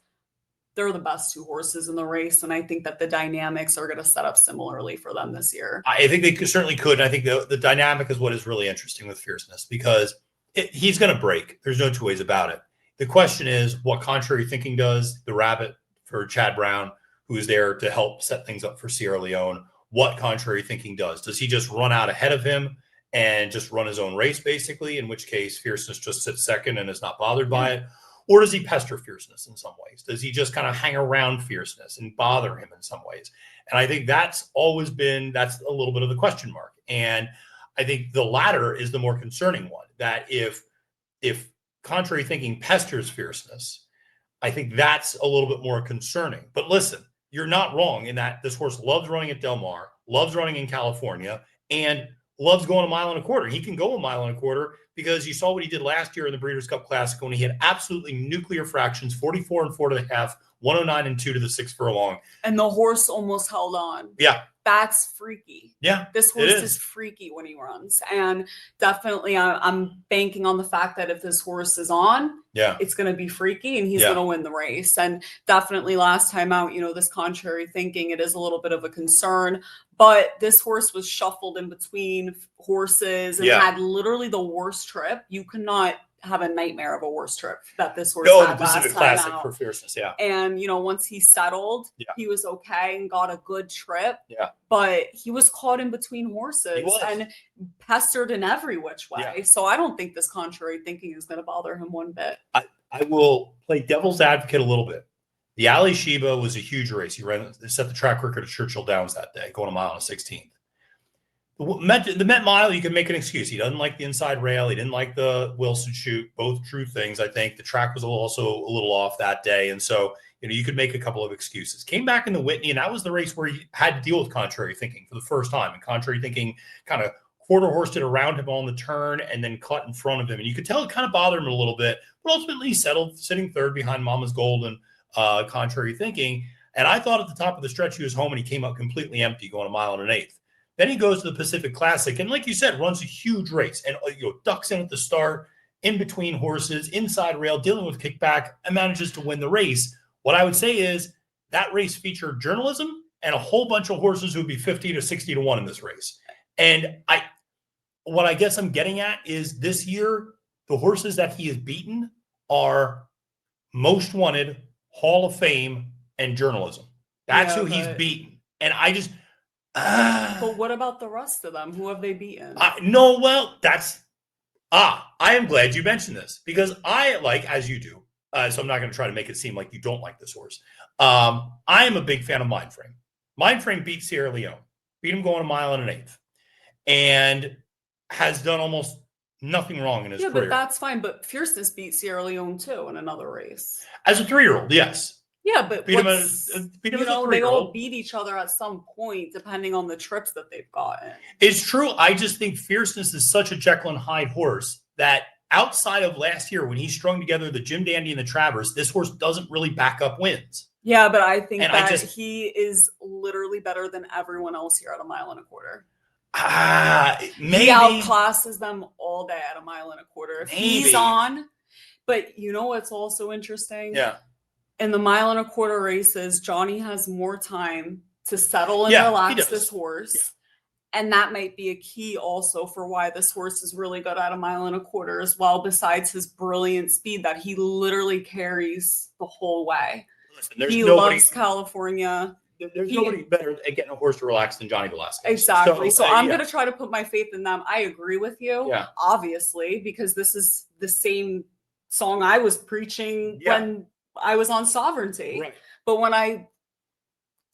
They're the best 2 horses in the race, and I think that the dynamics are going to set up similarly for them this year. I think they certainly could. And I think the dynamic is what is really interesting with Fierceness, because he's going to break. There's no 2 ways about it. The question is what contrary thinking does. The rabbit for Chad Brown, who's there to help set things up for Sierra Leone, what contrary thinking does. Does he just run out ahead of him and just run his own race, basically, in which case Fierceness just sits second and is not bothered by it? Or does he pester Fierceness in some ways? Does he just kind of hang around Fierceness and bother him in some ways? And I think that's a little bit of the question mark. And I think the latter is the more concerning one, that if contrary thinking pesters Fierceness, I think that's a little bit more concerning. But listen, you're not wrong in that this horse loves running at Del Mar, loves running in California, and loves going 1.25 miles. He can go 1.25 miles because you saw what he did last year in the Breeders' Cup Classic when he had absolutely nuclear fractions, 44 and 4 1/2, 109 and 2 to the 6 furlong. And the horse almost held on. Yeah. That's freaky. Yeah. This horse is freaky when he runs. And definitely I'm banking on the fact that if this horse is on, it's going to be freaky and he's going to win the race. And definitely last time out, this contrary thinking, it is a little bit of a concern. But this horse was shuffled in between horses and had literally the worst trip. You could not have a nightmare of a worse trip that this horse had the Pacific Classic for Fierceness, And, once he settled, he was okay and got a good trip. Yeah. But he was caught in between horses and pestered in every which way. Yeah. So I don't think this contrary thinking is going to bother him one bit. I will play devil's advocate a little bit. The Ali Sheba was a huge race. He set the track record at Churchill Downs that day, going 1 mile and 16th. The Met Mile, you can make an excuse. He doesn't like the inside rail. He didn't like the Wilson chute. Both true things. I think the track was also a little off that day. And so, you could make a couple of excuses. Came back in the Whitney, and that was the race where he had to deal with contrary thinking for the first time. And contrary thinking kind of quarter-horsed it around him on the turn and then cut in front of him. And you could tell it kind of bothered him a little bit. But ultimately, he settled sitting third behind Mama's Gold and contrary thinking. And I thought at the top of the stretch he was home, and he came up completely empty, going 1 mile and 1/8. Then he goes to the Pacific Classic, and like you said, runs a huge race and ducks in at the start, in between horses, inside rail, dealing with kickback, and manages to win the race. What I would say is that race featured journalism and a whole bunch of horses who would be 50 to 60 to 1 in this race. And what I guess I'm getting at is this year, the horses that he has beaten are Most Wanted, Hall of Fame, and journalism. That's who he's beaten. And I just... but what about the rest of them? Who have they beaten? I am glad you mentioned this because I like, as you do, so I'm not going to try to make it seem like you don't like this horse. I am a big fan of Mindframe. Mindframe beat Sierra Leone, beat him going 1 mile and 1/8, and has done almost nothing wrong in his career. But that's fine. But Fierceness beat Sierra Leone too in another race. As a 3-year-old, yes. Yeah, but beat him what's, as a they all 3-year-old. beat each other at some point, depending on the trips that they've gotten. It's true. I just think Fierceness is such a Jekyll and Hyde horse that outside of last year when he strung together the Jim Dandy and the Travers, this horse doesn't really back up wins. Yeah, but I think And that he is literally better than everyone else here at a mile and a quarter. Maybe. He outclasses them all day at a mile and a quarter. If Maybe. he's on, but you know what's also interesting? Yeah. In the mile and a quarter races, Johnny has more time to settle and relax this horse. Yeah. And that might be a key also for why this horse is really good at a mile and a quarter as well, besides his brilliant speed that he literally carries the whole way. Listen, he loves California. There's nobody better at getting a horse to relax than Johnny Velasquez. Exactly. So I'm going to try to put my faith in them. I agree with you, obviously, because this is the same song I was preaching when I was on Sovereignty. Right. But when I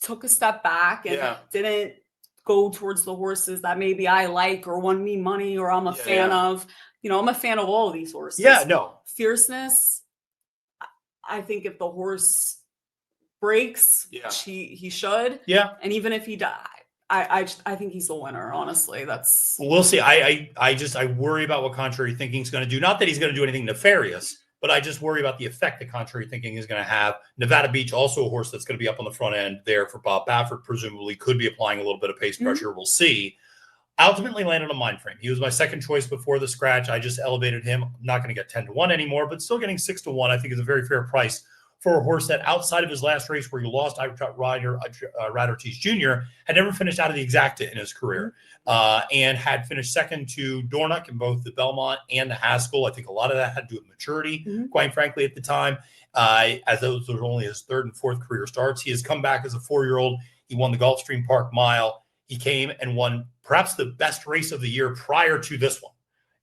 took a step back and didn't go towards the horses that maybe I like or won me money or I'm a fan of, I'm a fan of all of these horses. Yeah, no. Fierceness, I think if the horse breaks, he should. Yeah. And even if he died, I think he's the winner, honestly. We'll see. I worry about what contrary thinking is going to do. Not that he's going to do anything nefarious, but I just worry about the effect that contrary thinking is going to have. Nevada Beach, also a horse that's going to be up on the front end there for Bob Baffert, presumably could be applying a little bit of pace pressure. We'll see. Ultimately landed on Mind Frame. He was my second choice before the scratch. I just elevated him. I'm not going to get 10-1 anymore, but still getting 6-1. I think is a very fair price for a horse that outside of his last race where he lost Ryder Ortiz Jr., had never finished out of the exacta in his career and had finished second to Dornoch in both the Belmont and the Haskell. I think a lot of that had to do with maturity, quite frankly, at the time, as those were only his third and fourth career starts. He has come back as a 4-year-old. He won the Gulfstream Park Mile. He came and won perhaps the best race of the year prior to this one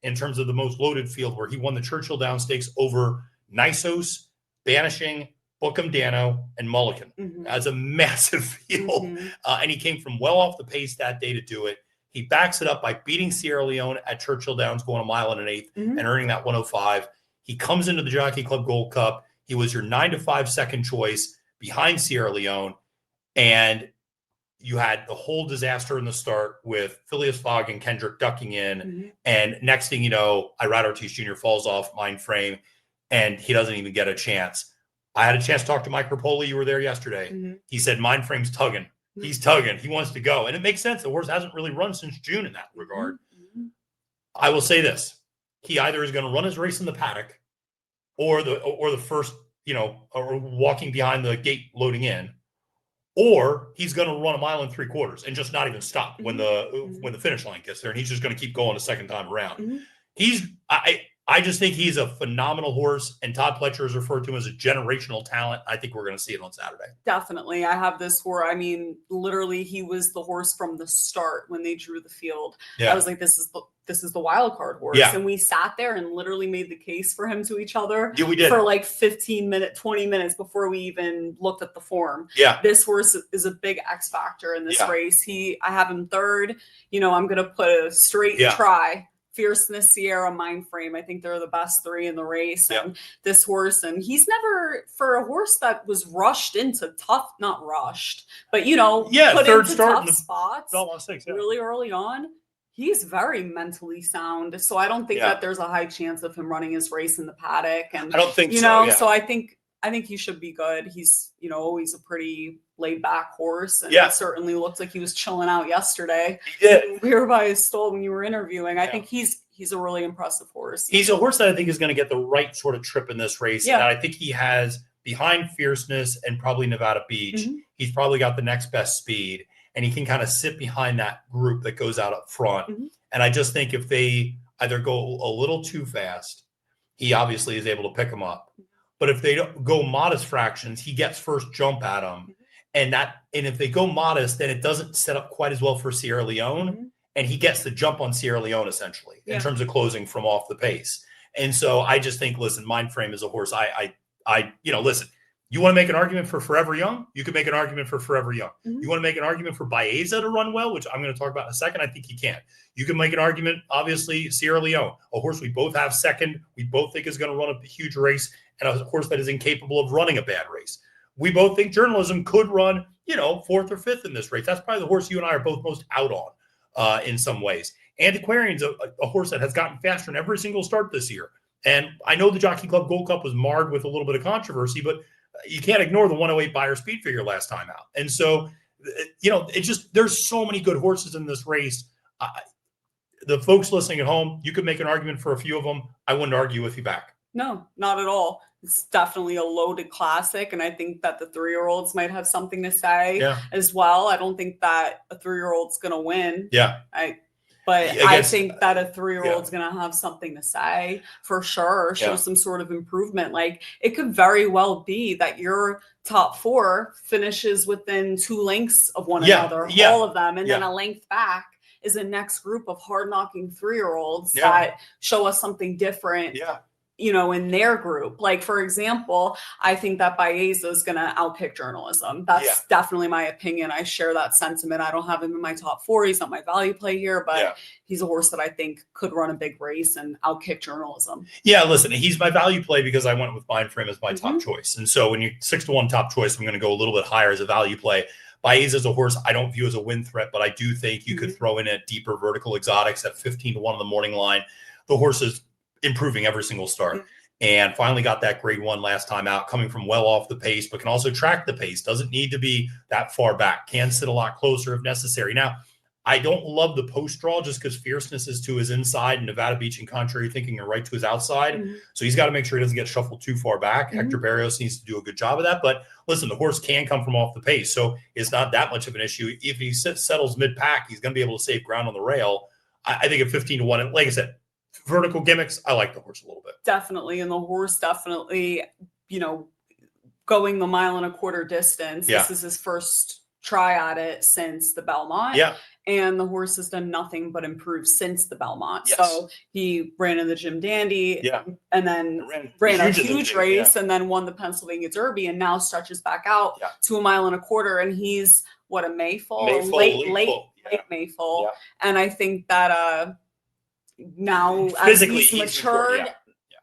in terms of the most loaded field, where he won the Churchill Downs Stakes over Nysos, Banishing, Bookham Dano, and Mulligan as a massive field. And he came from well off the pace that day to do it. He backs it up by beating Sierra Leone at Churchill Downs, going a mile and an eighth and earning that 105. He comes into the Jockey Club Gold Cup. He was your 9-5 second choice behind Sierra Leone. And you had the whole disaster in the start with Phileas Fogg and Kendrick ducking in. And next thing you know, Ryder Ortiz Jr. falls off Mind Frame, and he doesn't even get a chance. I had a chance to talk to Mike Rapoli. You were there yesterday. He said, Mind Frame's tugging. He's tugging. He wants to go. And it makes sense. The horse hasn't really run since June in that regard. I will say this. He either is going to run his race in the paddock or the first, or walking behind the gate loading in, or he's going to run a mile and 3/4 and just not even stop when the finish line gets there. And he's just going to keep going a second time around. I just think he's a phenomenal horse, and Todd Pletcher is referred to him as a generational talent. I think we're going to see it on Saturday. Definitely. I have this horse. I mean, literally, he was the horse from the start when they drew the field. I was like, this is the wild card horse. And we sat there and literally made the case for him to each other for like 15 minutes, 20 minutes before we even looked at the form. This horse is a big X factor in this race. I have him third. I'm going to put a straight try. Fierceness, Sierra, Mind Frame. I think they're the best three in the race. And this horse, and he's never, for a horse that was rushed into not rushed, but put third into start tough spots really early on. He's very mentally sound. So I don't think that there's a high chance of him running his race in the paddock. And I don't think so. So I think he should be good. He's, always a pretty laid back horse. And it certainly looked like he was chilling out yesterday. He did. We were by his stall when you were interviewing. I think he's a really impressive horse. He's a horse that I think is going to get the right sort of trip in this race. And I think he has, behind Fierceness and probably Nevada Beach, he's probably got the next best speed. And he can kind of sit behind that group that goes out up front. And I just think if they either go a little too fast, he obviously is able to pick them up. But if they don't go modest fractions, he gets first jump at them. And if they go modest, then it doesn't set up quite as well for Sierra Leone. And he gets the jump on Sierra Leone, essentially, in terms of closing from off the pace. And so I just think, listen, Mind Frame is a horse. Listen, you want to make an argument for Forever Young? You can make an argument for Forever Young. You want to make an argument for Baeza to run well, which I'm going to talk about in a second. I think he can. You can make an argument, obviously, Sierra Leone, a horse we both have second. We both think is going to run a huge race, and a horse that is incapable of running a bad race. we both think journalism could run, 4th or 5th in this race. That's probably the horse you and I are both most out on in some ways. Antiquarian's a horse that has gotten faster in every single start this year. And I know the Jockey Club Gold Cup was marred with a little bit of controversy, but you can't ignore the 108 Buyer speed figure last time out. And so, there's so many good horses in this race. The folks listening at home, you could make an argument for a few of them. I wouldn't argue with you back. No, not at all. It's definitely a loaded classic. And I think that the 3-year-olds might have something to say as well. I don't think that a 3-year-old's going to win. Yeah. I think that a 3-year-old's going to have something to say for sure, show some sort of improvement. Like, it could very well be that your top 4 finishes within 2 lengths of one another, all of them. And then a length back is a next group of hard knocking 3-year-olds that show us something different. In their group. Like, for example, I think that Baeza is going to outkick journalism. That's definitely my opinion. I share that sentiment. I don't have him in my top 4. He's not my value play here, but he's a horse that I think could run a big race and outkick journalism. Yeah, listen, he's my value play because I went with Mind Frame as my top choice. And so when you're 6-1 top choice, I'm going to go a little bit higher as a value play. Baeza is a horse I don't view as a win threat, but I do think you could throw in at deeper vertical exotics at 15-1 on the morning line. The horse is improving every single start and finally got that grade 1 last time out, coming from well off the pace, but can also track the pace. Doesn't need to be that far back, can sit a lot closer if necessary. Now, I don't love the post draw just because Fierceness is to his inside and Nevada Beach and Contrary Thinking are right to his outside. So he's got to make sure he doesn't get shuffled too far back. Hector Barrios needs to do a good job of that. But listen, the horse can come from off the pace, so it's not that much of an issue. If he settles mid-pack, he's going to be able to save ground on the rail. I think at 15-1, and like I said, vertical gimmicks, I like the horse a little bit. Definitely. And the horse definitely, going the 1.25 mile distance. This is his first try at it since the Belmont. And the horse has done nothing but improve since the Belmont. So he ran in the Jim Dandy and then ran a huge race and then won the Pennsylvania Derby and now stretches back out to 1.25 miles. And he's a Mayfall, late Mayfall. And I think that now as he's matured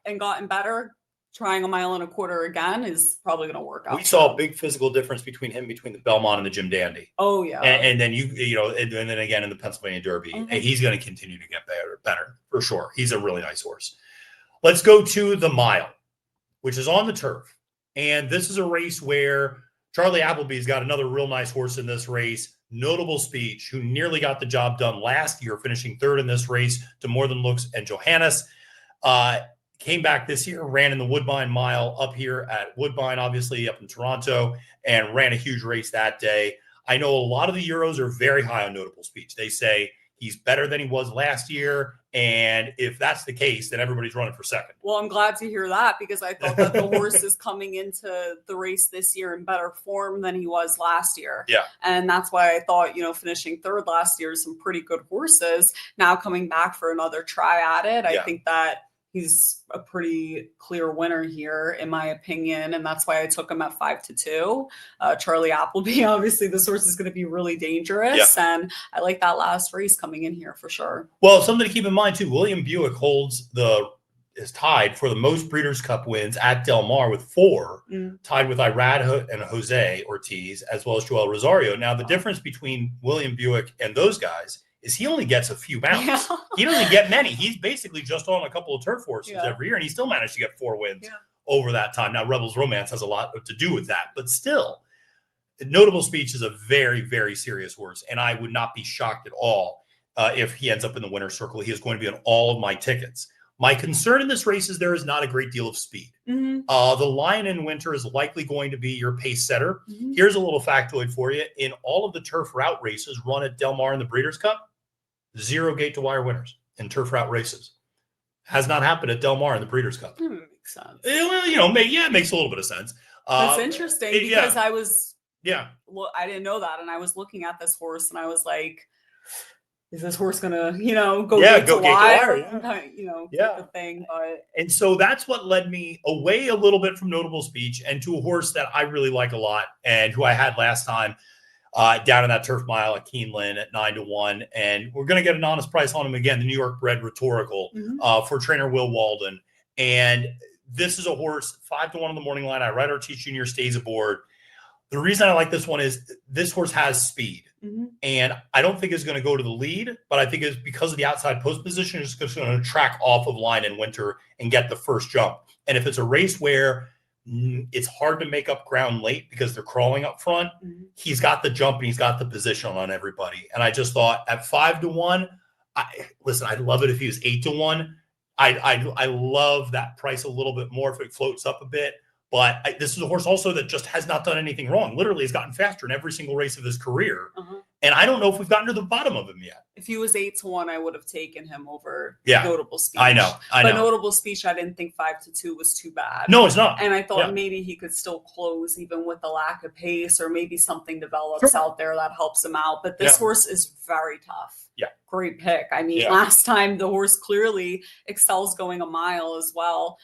and gotten better, trying 1.25 miles again is probably going to work out. We saw a big physical difference between the Belmont and the Jim Dandy. Oh yeah. And then and then again in the Pennsylvania Derby, and he's going to continue to get better for sure. He's a really nice horse. Let's go to the mile, which is on the turf. And this is a race where Charlie Appleby's got another real nice horse in this race. Notable Speech, who nearly got the job done last year, finishing 3rd in this race to More Than Looks and Johannes. Came back this year, ran in the Woodbine Mile up here at Woodbine, obviously up in Toronto, and ran a huge race that day. I know a lot of the Euros are very high on Notable Speech. They say he's better than he was last year. And if that's the case, then everybody's running for 2nd. Well, I'm glad to hear that because I thought that the horse is coming into the race this year in better form than he was last year. And that's why I thought, finishing 3rd last year, some pretty good horses. Now coming back for another try at it, I think that he's a pretty clear winner here, in my opinion, and that's why I took him at 5-2. Charlie Appleby, obviously, this horse is going to be really dangerous, and I like that last race coming in here for sure. Well, something to keep in mind too: William Buick is tied for the most Breeders' Cup wins at Del Mar with 4, tied with Irad and Jose Ortiz, as well as Joel Rosario. Now, the difference between William Buick and those guys is he only gets a few mounts. He doesn't get many. He's basically just on a couple of turf horses every year, and he still managed to get 4 wins over that time. Now, Rebels Romance has a lot to do with that, but still, Notable Speech is a very, very serious horse, and I would not be shocked at all if he ends up in the winner's circle. He is going to be on all of my tickets. My concern in this race is there is not a great deal of speed. The Lion in Winter is likely going to be your pace setter. Here's a little factoid for you. In all of the turf route races run at Del Mar in the Breeders' Cup, 0 gate to wire winners in turf route races. Has not happened at Del Mar in the Breeders' Cup. Makes sense. Well, it makes a little bit of sense. That's interesting because I was, well, I didn't know that. And I was looking at this horse and I was like, is this horse gonna, go gate to wire? The thing. But and so that's what led me away a little bit from Notable Speech and to a horse that I really like a lot and who I had last time down in that turf mile at Keeneland at 9-1. And we're going to get an honest price on him again, the New York bred Rhetorical for trainer Will Walden. And this is a horse 5-1 on the morning line. Irad Ortiz Jr. stays aboard. The reason I like this one is this horse has speed. And I don't think it's going to go to the lead, but I think it's because of the outside post position, it's just going to track off of line in winter and get the first jump. And if it's a race where it's hard to make up ground late because they're crawling up front, he's got the jump and he's got the position on everybody. And I just thought at 5-1, listen, I'd love it if he was 8-1. I love that price a little bit more if it floats up a bit. But this is a horse also that just has not done anything wrong. Literally has gotten faster in every single race of his career. And I don't know if we've gotten to the bottom of him yet. If he was 8-1, I would have taken him over Notable Speech. I know. But Notable Speech, I didn't think 5-2 was too bad. No, it's not. And I thought maybe he could still close even with the lack of pace, or maybe something develops out there that helps him out. But this horse is very tough. Great pick. I mean, last time the horse clearly excels going a mile as well.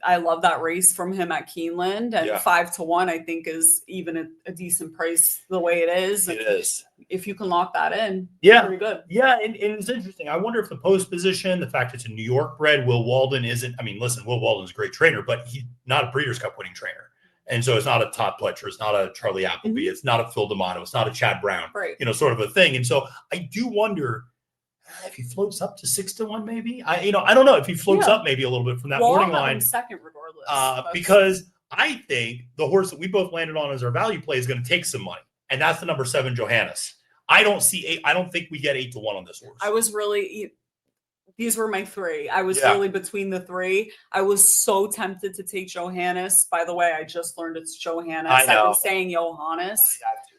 I love that race from him at Keeneland, and 5-1, I think, is even a decent price the way it is. It is. If you can lock that in, pretty good. Yeah, and it's interesting. I wonder if the post position, the fact it's a New York bred, Will Walden isn't. I mean, listen, Will Walden's a great trainer, but he's not a Breeders' Cup winning trainer. And so it's not a Todd Pletcher, it's not a Charlie Appleby, it's not a Phil D'Amato, it's not a Chad Brown, sort of a thing. And so I do wonder if he floats up to 6-1, maybe. I don't know if he floats up maybe a little bit from that morning line. Second, regardless. Because I think the horse that we both landed on as our value play is going to take some money, and that's the number 7, Johannes. I don't think we get 8-1 on this horse. I was really. These were my 3. I was really between the 3. I was so tempted to take Johannes. By the way, I just learned it's Johannes. I've been saying Johannes.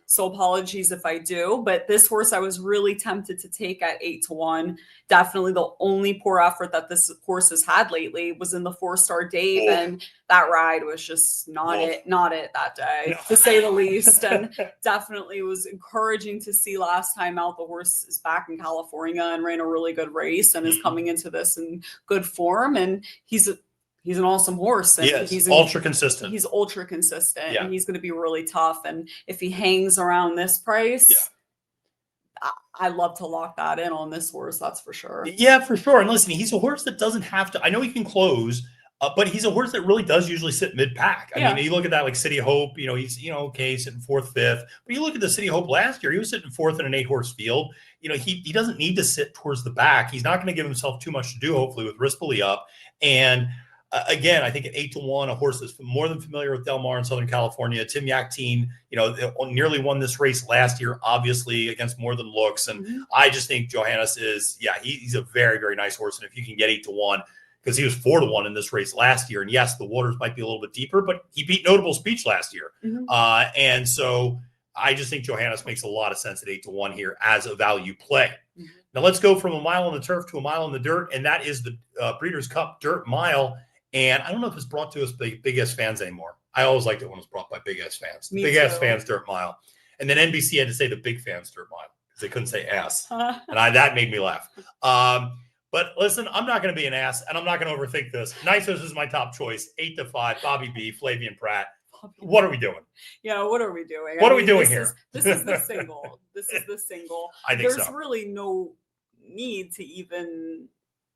So apologies if I do. But this horse I was really tempted to take at 8-1. Definitely the only poor effort that this horse has had lately was in the 4-star Dave. And that ride was just not it that day, to say the least. And definitely was encouraging to see last time out. The horse is back in California and ran a really good race and is coming into this in good form. And he's an awesome horse. And he's ultra consistent. He's ultra consistent. And he's going to be really tough. And if he hangs around this price, I love to lock that in on this horse. That's for sure. Yeah, for sure. And listen, he's a horse that doesn't have to. I know he can close, but he's a horse that really does usually sit mid-pack. I mean, you look at that like City of Hope, he's, okay, sitting 4th, 5th. But you look at the City of Hope last year, he was sitting 4th in an 8-horse field. He doesn't need to sit towards the back. He's not going to give himself too much to do, hopefully, with Rispoli up. And again, I think at 8-1, a horse that's more than familiar with Del Mar in Southern California. Tim Yakteen, nearly won this race last year, obviously against More Than Looks. And I just think Johannes is, he's a very, very nice horse. And if you can get 8-1, because he was 4-1 in this race last year. And yes, the waters might be a little bit deeper, but he beat Notable Speech last year. And so I just think Johannes makes a lot of sense at 8-1 here as a value play. Now let's go from a mile on the turf to a mile in the dirt. And that is the Breeders' Cup Dirt Mile. And I don't know if it's brought to us by Big S fans anymore. I always liked it when it was brought by Big S fans. Big S fans Dirt Mile. And then NBC had to say the Big fans Dirt Mile because they couldn't say ass. And that made me laugh. But listen, I'm not going to be an ass, and I'm not going to overthink this. Nysos is my top choice. 8-5, Bobby B, Flavian Pratt. What are we doing? Yeah, what are we doing? What are we doing here? This is the single. This is the single. I think There's really no need to even...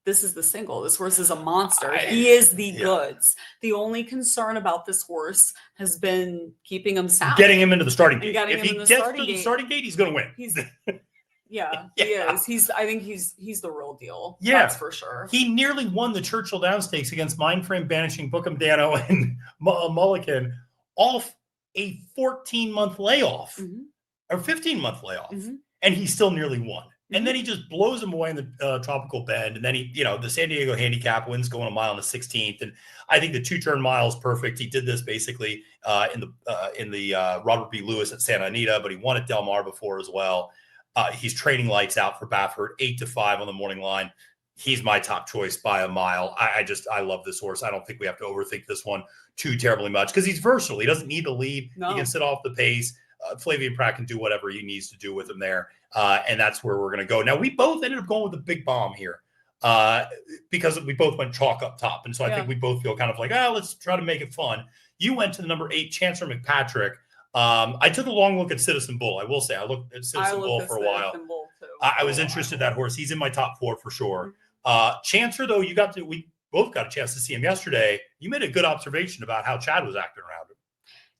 This is the single. This horse is a monster. He is the goods. The only concern about this horse has been keeping him sound. Getting him into the starting gate. If he gets to the starting gate, he's going to win. He is. I think he's the real deal. That's for sure. He nearly won the Churchill Downs Stakes against Mindframe, Banishing, Bookham Dano, and Mulligan off a 14-month layoff or 15-month layoff. And he still nearly won. And then he just blows him away in the Tropical Bend. And then the San Diego handicap wins going a mile in the 16th. And I think the 2-turn mile is perfect. He did this basically in the Robert B. Lewis at Santa Anita, but he won at Del Mar before as well. He's training lights out for Baffert, 8-5 on the morning line. He's my top choice by a mile. I love this horse. I don't think we have to overthink this one too terribly much because he's versatile. He doesn't need to lead. He can sit off the pace. Flavian Pratt can do whatever he needs to do with him there. And that's where we're going to go. Now, we both ended up going with the big bomb here because we both went chalk up top. And so I think we both feel kind of like, let's try to make it fun. You went to the number 8, Chancellor McPatrick. I took a long look at Citizen Bull. I will say I looked at Citizen Bull for a while. I was interested in that horse. He's in my top 4 for sure. Chancellor, though, we both got a chance to see him yesterday. You made a good observation about how Chad was acting around him.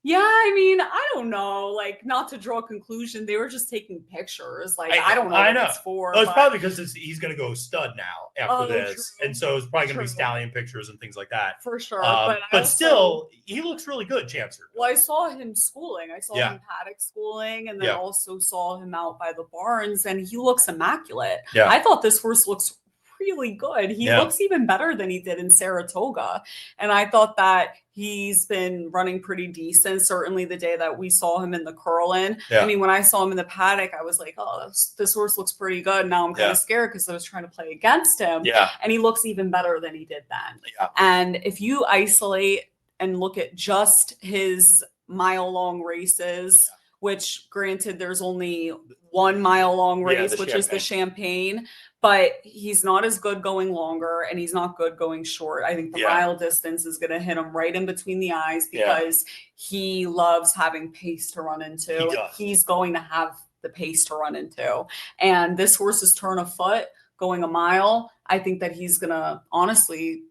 Yeah, I mean, I don't know. Like, not to draw a conclusion, they were just taking pictures. Like, I don't know I what know. it's for. Well, it's but probably because he's going to go stud now after true, this, and so it's probably going to be true, stallion pictures and things like that. for sure. But I But also, still, he looks really good, Chancer. well, I saw him schooling. I saw Yeah. him paddock schooling, and then Yeah. also saw him out by the barns, and he looks immaculate. Yeah. I thought this horse looks really good. He Yeah. looks even better than he did in Saratoga. And I thought that he's been running pretty decent. Certainly the day that we saw him in the Curlin. Yeah. I mean, when I saw him in the paddock, I was like, oh, this horse looks pretty good. Now I'm kind of scared because I was trying to play against him. Yeah. And he looks even better than he did then. Yeah. And if you isolate and look at just his mile-long races, which granted there's only 1 mile-long race, which is the Champagne, but he's not as good going longer and he's not good going short. I think the mile distance is going to hit him right in between the eyes because he loves having pace to run into. He's going to have the pace to run into. And this horse's turn of foot going a mile, I think that he's going to honestly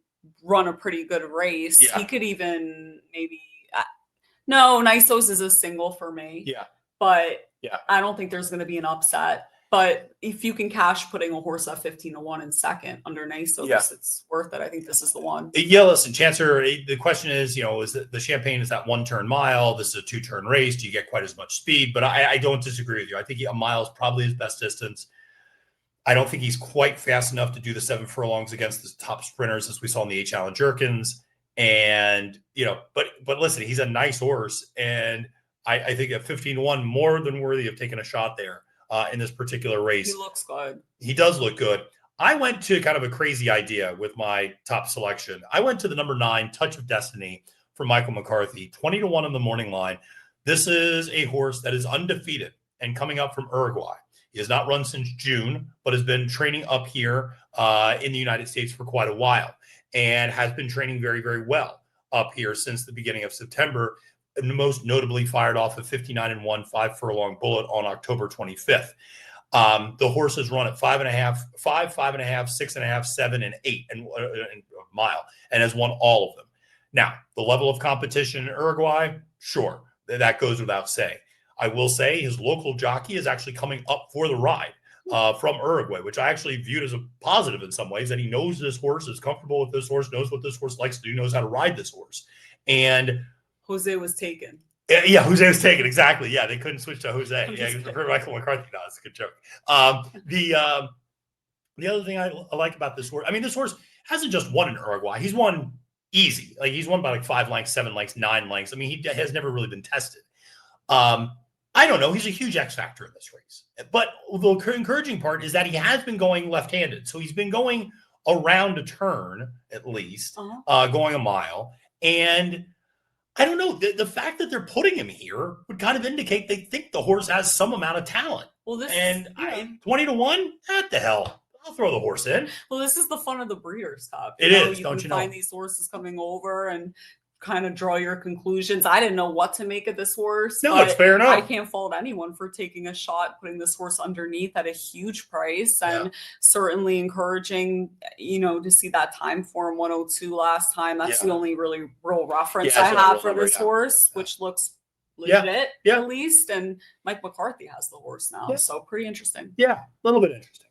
run a pretty good race. He could even maybe no, Nysos is a single for me. Yeah. But I don't think there's going to be an upset. But if you can cash putting a horse at 15-1 in second under Nysos, it's worth it. I think this is the one. Yeah, listen, Chancer, the question is, is the Champagne is that 1-turn mile? This is a 2-turn race. Do you get quite as much speed? But I don't disagree with you. I think a mile is probably his best distance. I don't think he's quite fast enough to do the 7 furlongs against the top sprinters as we saw in the H. Allen Jerkins. And, but listen, he's a nice horse. And I think at 15-1, more than worthy of taking a shot there in this particular race. He looks good. He does look good. I went to kind of a crazy idea with my top selection. I went to the number 9, Touch of Destiny for Michael McCarthy, 20-1 in the morning line. This is a horse that is undefeated and coming up from Uruguay. He has not run since June, but has been training up here in the United States for quite a while and has been training very, very well up here since the beginning of September. And most notably fired off a 59-1 5-furlong bullet on October 25th. The horse has run at 5.5, 5.5, 6.5, 7, and 8 and a mile, and has won all of them. Now, the level of competition in Uruguay, sure, that goes without saying. I will say his local jockey is actually coming up for the ride from Uruguay, which I actually viewed as a positive in some ways, that he knows this horse, is comfortable with this horse, knows what this horse likes to do, knows how to ride this horse. And Jose was taken. Yeah, Jose was taken. Exactly. Yeah, they couldn't switch to Jose. Yeah, because Michael McCarthy. No, it's a good joke. The other thing I like about this horse, I mean, this horse hasn't just won in Uruguay. He's won easy. Like he's won by like 5 lengths, 7 lengths, 9 lengths. I mean, he has never really been tested. I don't know. He's a huge X factor in this race. But the encouraging part is that he has been going left-handed. So he's been going around a turn at least, going a mile. And I don't know. The fact that they're putting him here would kind of indicate they think the horse has some amount of talent. Well, this 20-1, what the hell? I'll throw the horse in. Well, this is the fun of the Breeders' Cup. It is, you don't can you know? Find these horses coming over and kind of draw your conclusions. I didn't know what to make of this horse. No, it's fair enough. I can't fault anyone for taking a shot, putting this horse underneath at a huge price, and certainly encouraging, to see that time for him 102 last time. That's the only really real reference I have for this horse, which looks legit at least. And Mike McCarthy has the horse now, so pretty interesting. Yeah, a little bit interesting.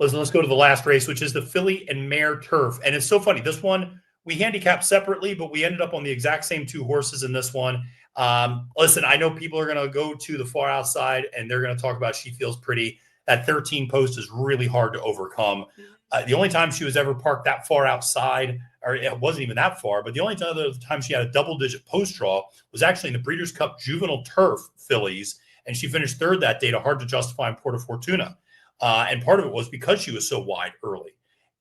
Let's go to the last race, which is the Filly and Mare Turf. And it's so funny. This one, we handicapped separately, but we ended up on the exact same 2 horses in this one. Listen, I know people are going to go to the far outside and they're going to talk about She Feels Pretty. That 13 post is really hard to overcome. The only time she was ever parked that far outside, or it wasn't even that far, but the only other time she had a double-digit post draw was actually in the Breeders' Cup Juvenile Turf Fillies, and she finished 3rd that day to Hard to Justify in Porta Fortuna. And part of it was because she was so wide early.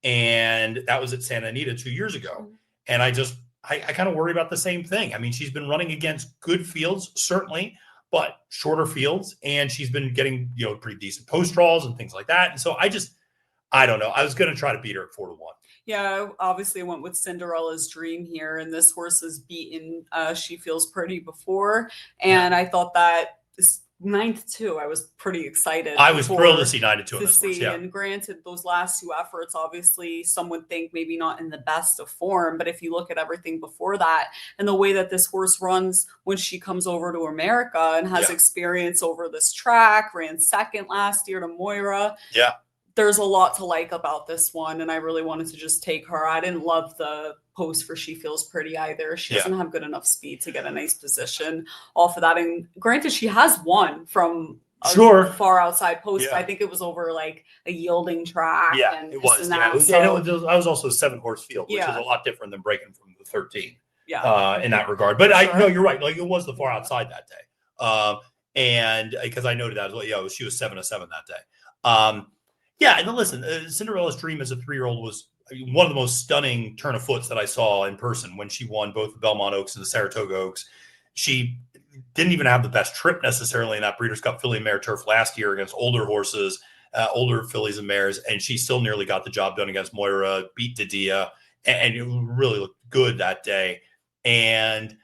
And that was at Santa Anita 2 years ago. And I kind of worry about the same thing. I mean, she's been running against good fields, certainly, but shorter fields. And she's been getting, pretty decent post draws and things like that. And so I don't know. I was going to try to beat her at 4-1. Yeah, obviously I went with Cinderella's Dream here. And this horse has beaten She Feels Pretty before. And I thought that this ninth too. I was pretty excited. I was thrilled to see 9-2 on this horse. Yeah. And granted, those last two efforts, obviously, some would think maybe not in the best of form. But if you look at everything before that and the way that this horse runs when she comes over to America and has experience over this track, ran second last year to NYRA. Yeah. There's a lot to like about this one, and I really wanted to just take her. I didn't love the post for She Feels Pretty either. She doesn't have good enough speed to get a nice position off of that. And granted, she has won from a far outside post. I think it was over like a yielding track. Yeah, and it was. And yeah, that. it was, I was also a 7-horse field, which is a lot different than breaking from the 13. Yeah, in that regard. But I know you're right. Like, it was the far outside that day. And because I noted that as well. Yeah, she was 7-7 that day. Yeah, and then listen, Cinderella's Dream as a 3-year-old was one of the most stunning turn of foots that I saw in person when she won both the Belmont Oaks and the Saratoga Oaks. She didn't even have the best trip necessarily in that Breeders' Cup Filly and Mare Turf last year against older horses, older fillies and mares, and she still nearly got the job done against Moira, beat Didia, and it really looked good that day. And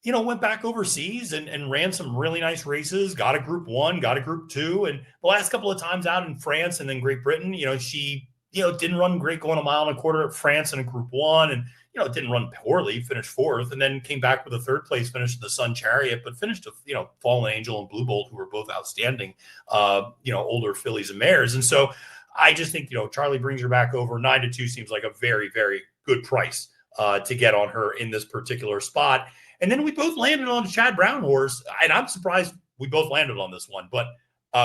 went back overseas and ran some really nice races, got a Group 1, got a Group 2. And the last couple of times out in France and then Great Britain, she, didn't run great going 1.25 miles at France in a Group 1. And, didn't run poorly, finished 4th, and then came back with a 3rd place finish in the Sun Chariot, but finished, Fallen Angel and Blue Bolt, who were both outstanding, older fillies and mares. And so I just think, Charlie brings her back over. 9-2 seems like a very, very good price to get on her in this particular spot. And then we both landed on the Chad Brown horse, and I'm surprised we both landed on this one, but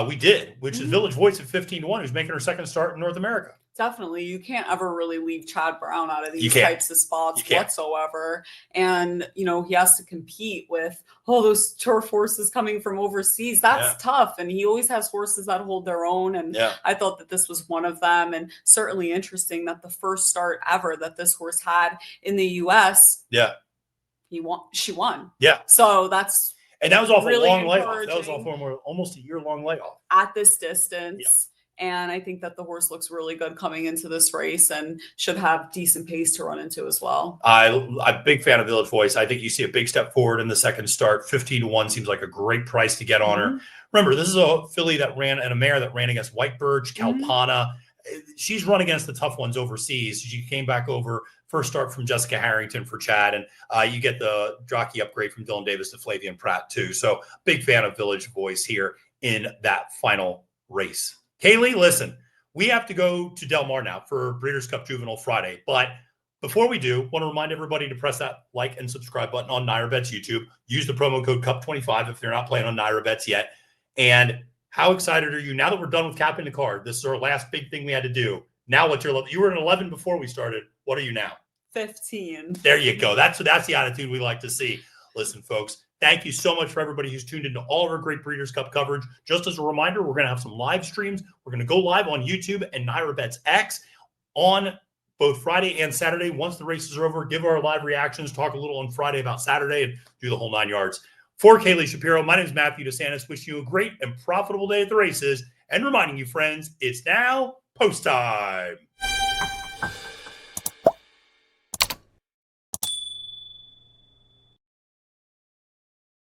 we did, which is Village Voice at 15-1, who's making her second start in North America. Definitely. You can't ever really leave Chad Brown out of these types of spots whatsoever. And, he has to compete with all those turf horses coming from overseas. That's tough. And he always has horses that hold their own. And I thought that this was one of them. And certainly interesting that the first start ever that this horse had in the U.S. She won. Yeah. So that's and that was off really a long layoff. That was off almost a year-long layoff at this distance. Yeah. And I think that the horse looks really good coming into this race and should have decent pace to run into as well. I'm a big fan of Village Voice. I think you see a big step forward in the second start. 15-1 seems like a great price to get on her. Remember, this is a filly that ran and a mare that ran against White Birch, Kalpana. She's run against the tough ones overseas. She came back over. First start from Jessica Harrington for Chad, and you get the jockey upgrade from Dylan Davis to Flavian Pratt too. So big fan of Village Voice here in that final race. Kaylie, listen, we have to go to Del Mar now for Breeders' Cup Juvenile Friday. But before we do, want to remind everybody to press that like and subscribe button on NYRA Bets YouTube. Use the promo code CUP25 if you're not playing on NYRA Bets yet. And how excited are you now that we're done with capping the card? This is our last big thing we had to do. Now what's your level? You were an 11 before we started. What are you now? 15. There you go. That's the attitude we like to see. Listen, folks, thank you so much for everybody who's tuned into all of our great Breeders' Cup coverage. Just as a reminder, we're going to have some live streams. We're going to go live on YouTube and NYRA Bets X on both Friday and Saturday. Once the races are over, give our live reactions, talk a little on Friday about Saturday, and do the whole 9 yards. For Kaylie Shapiro, my name is Matthew DeSantis. Wish you a great and profitable day at the races. And reminding you, friends, it's now post time.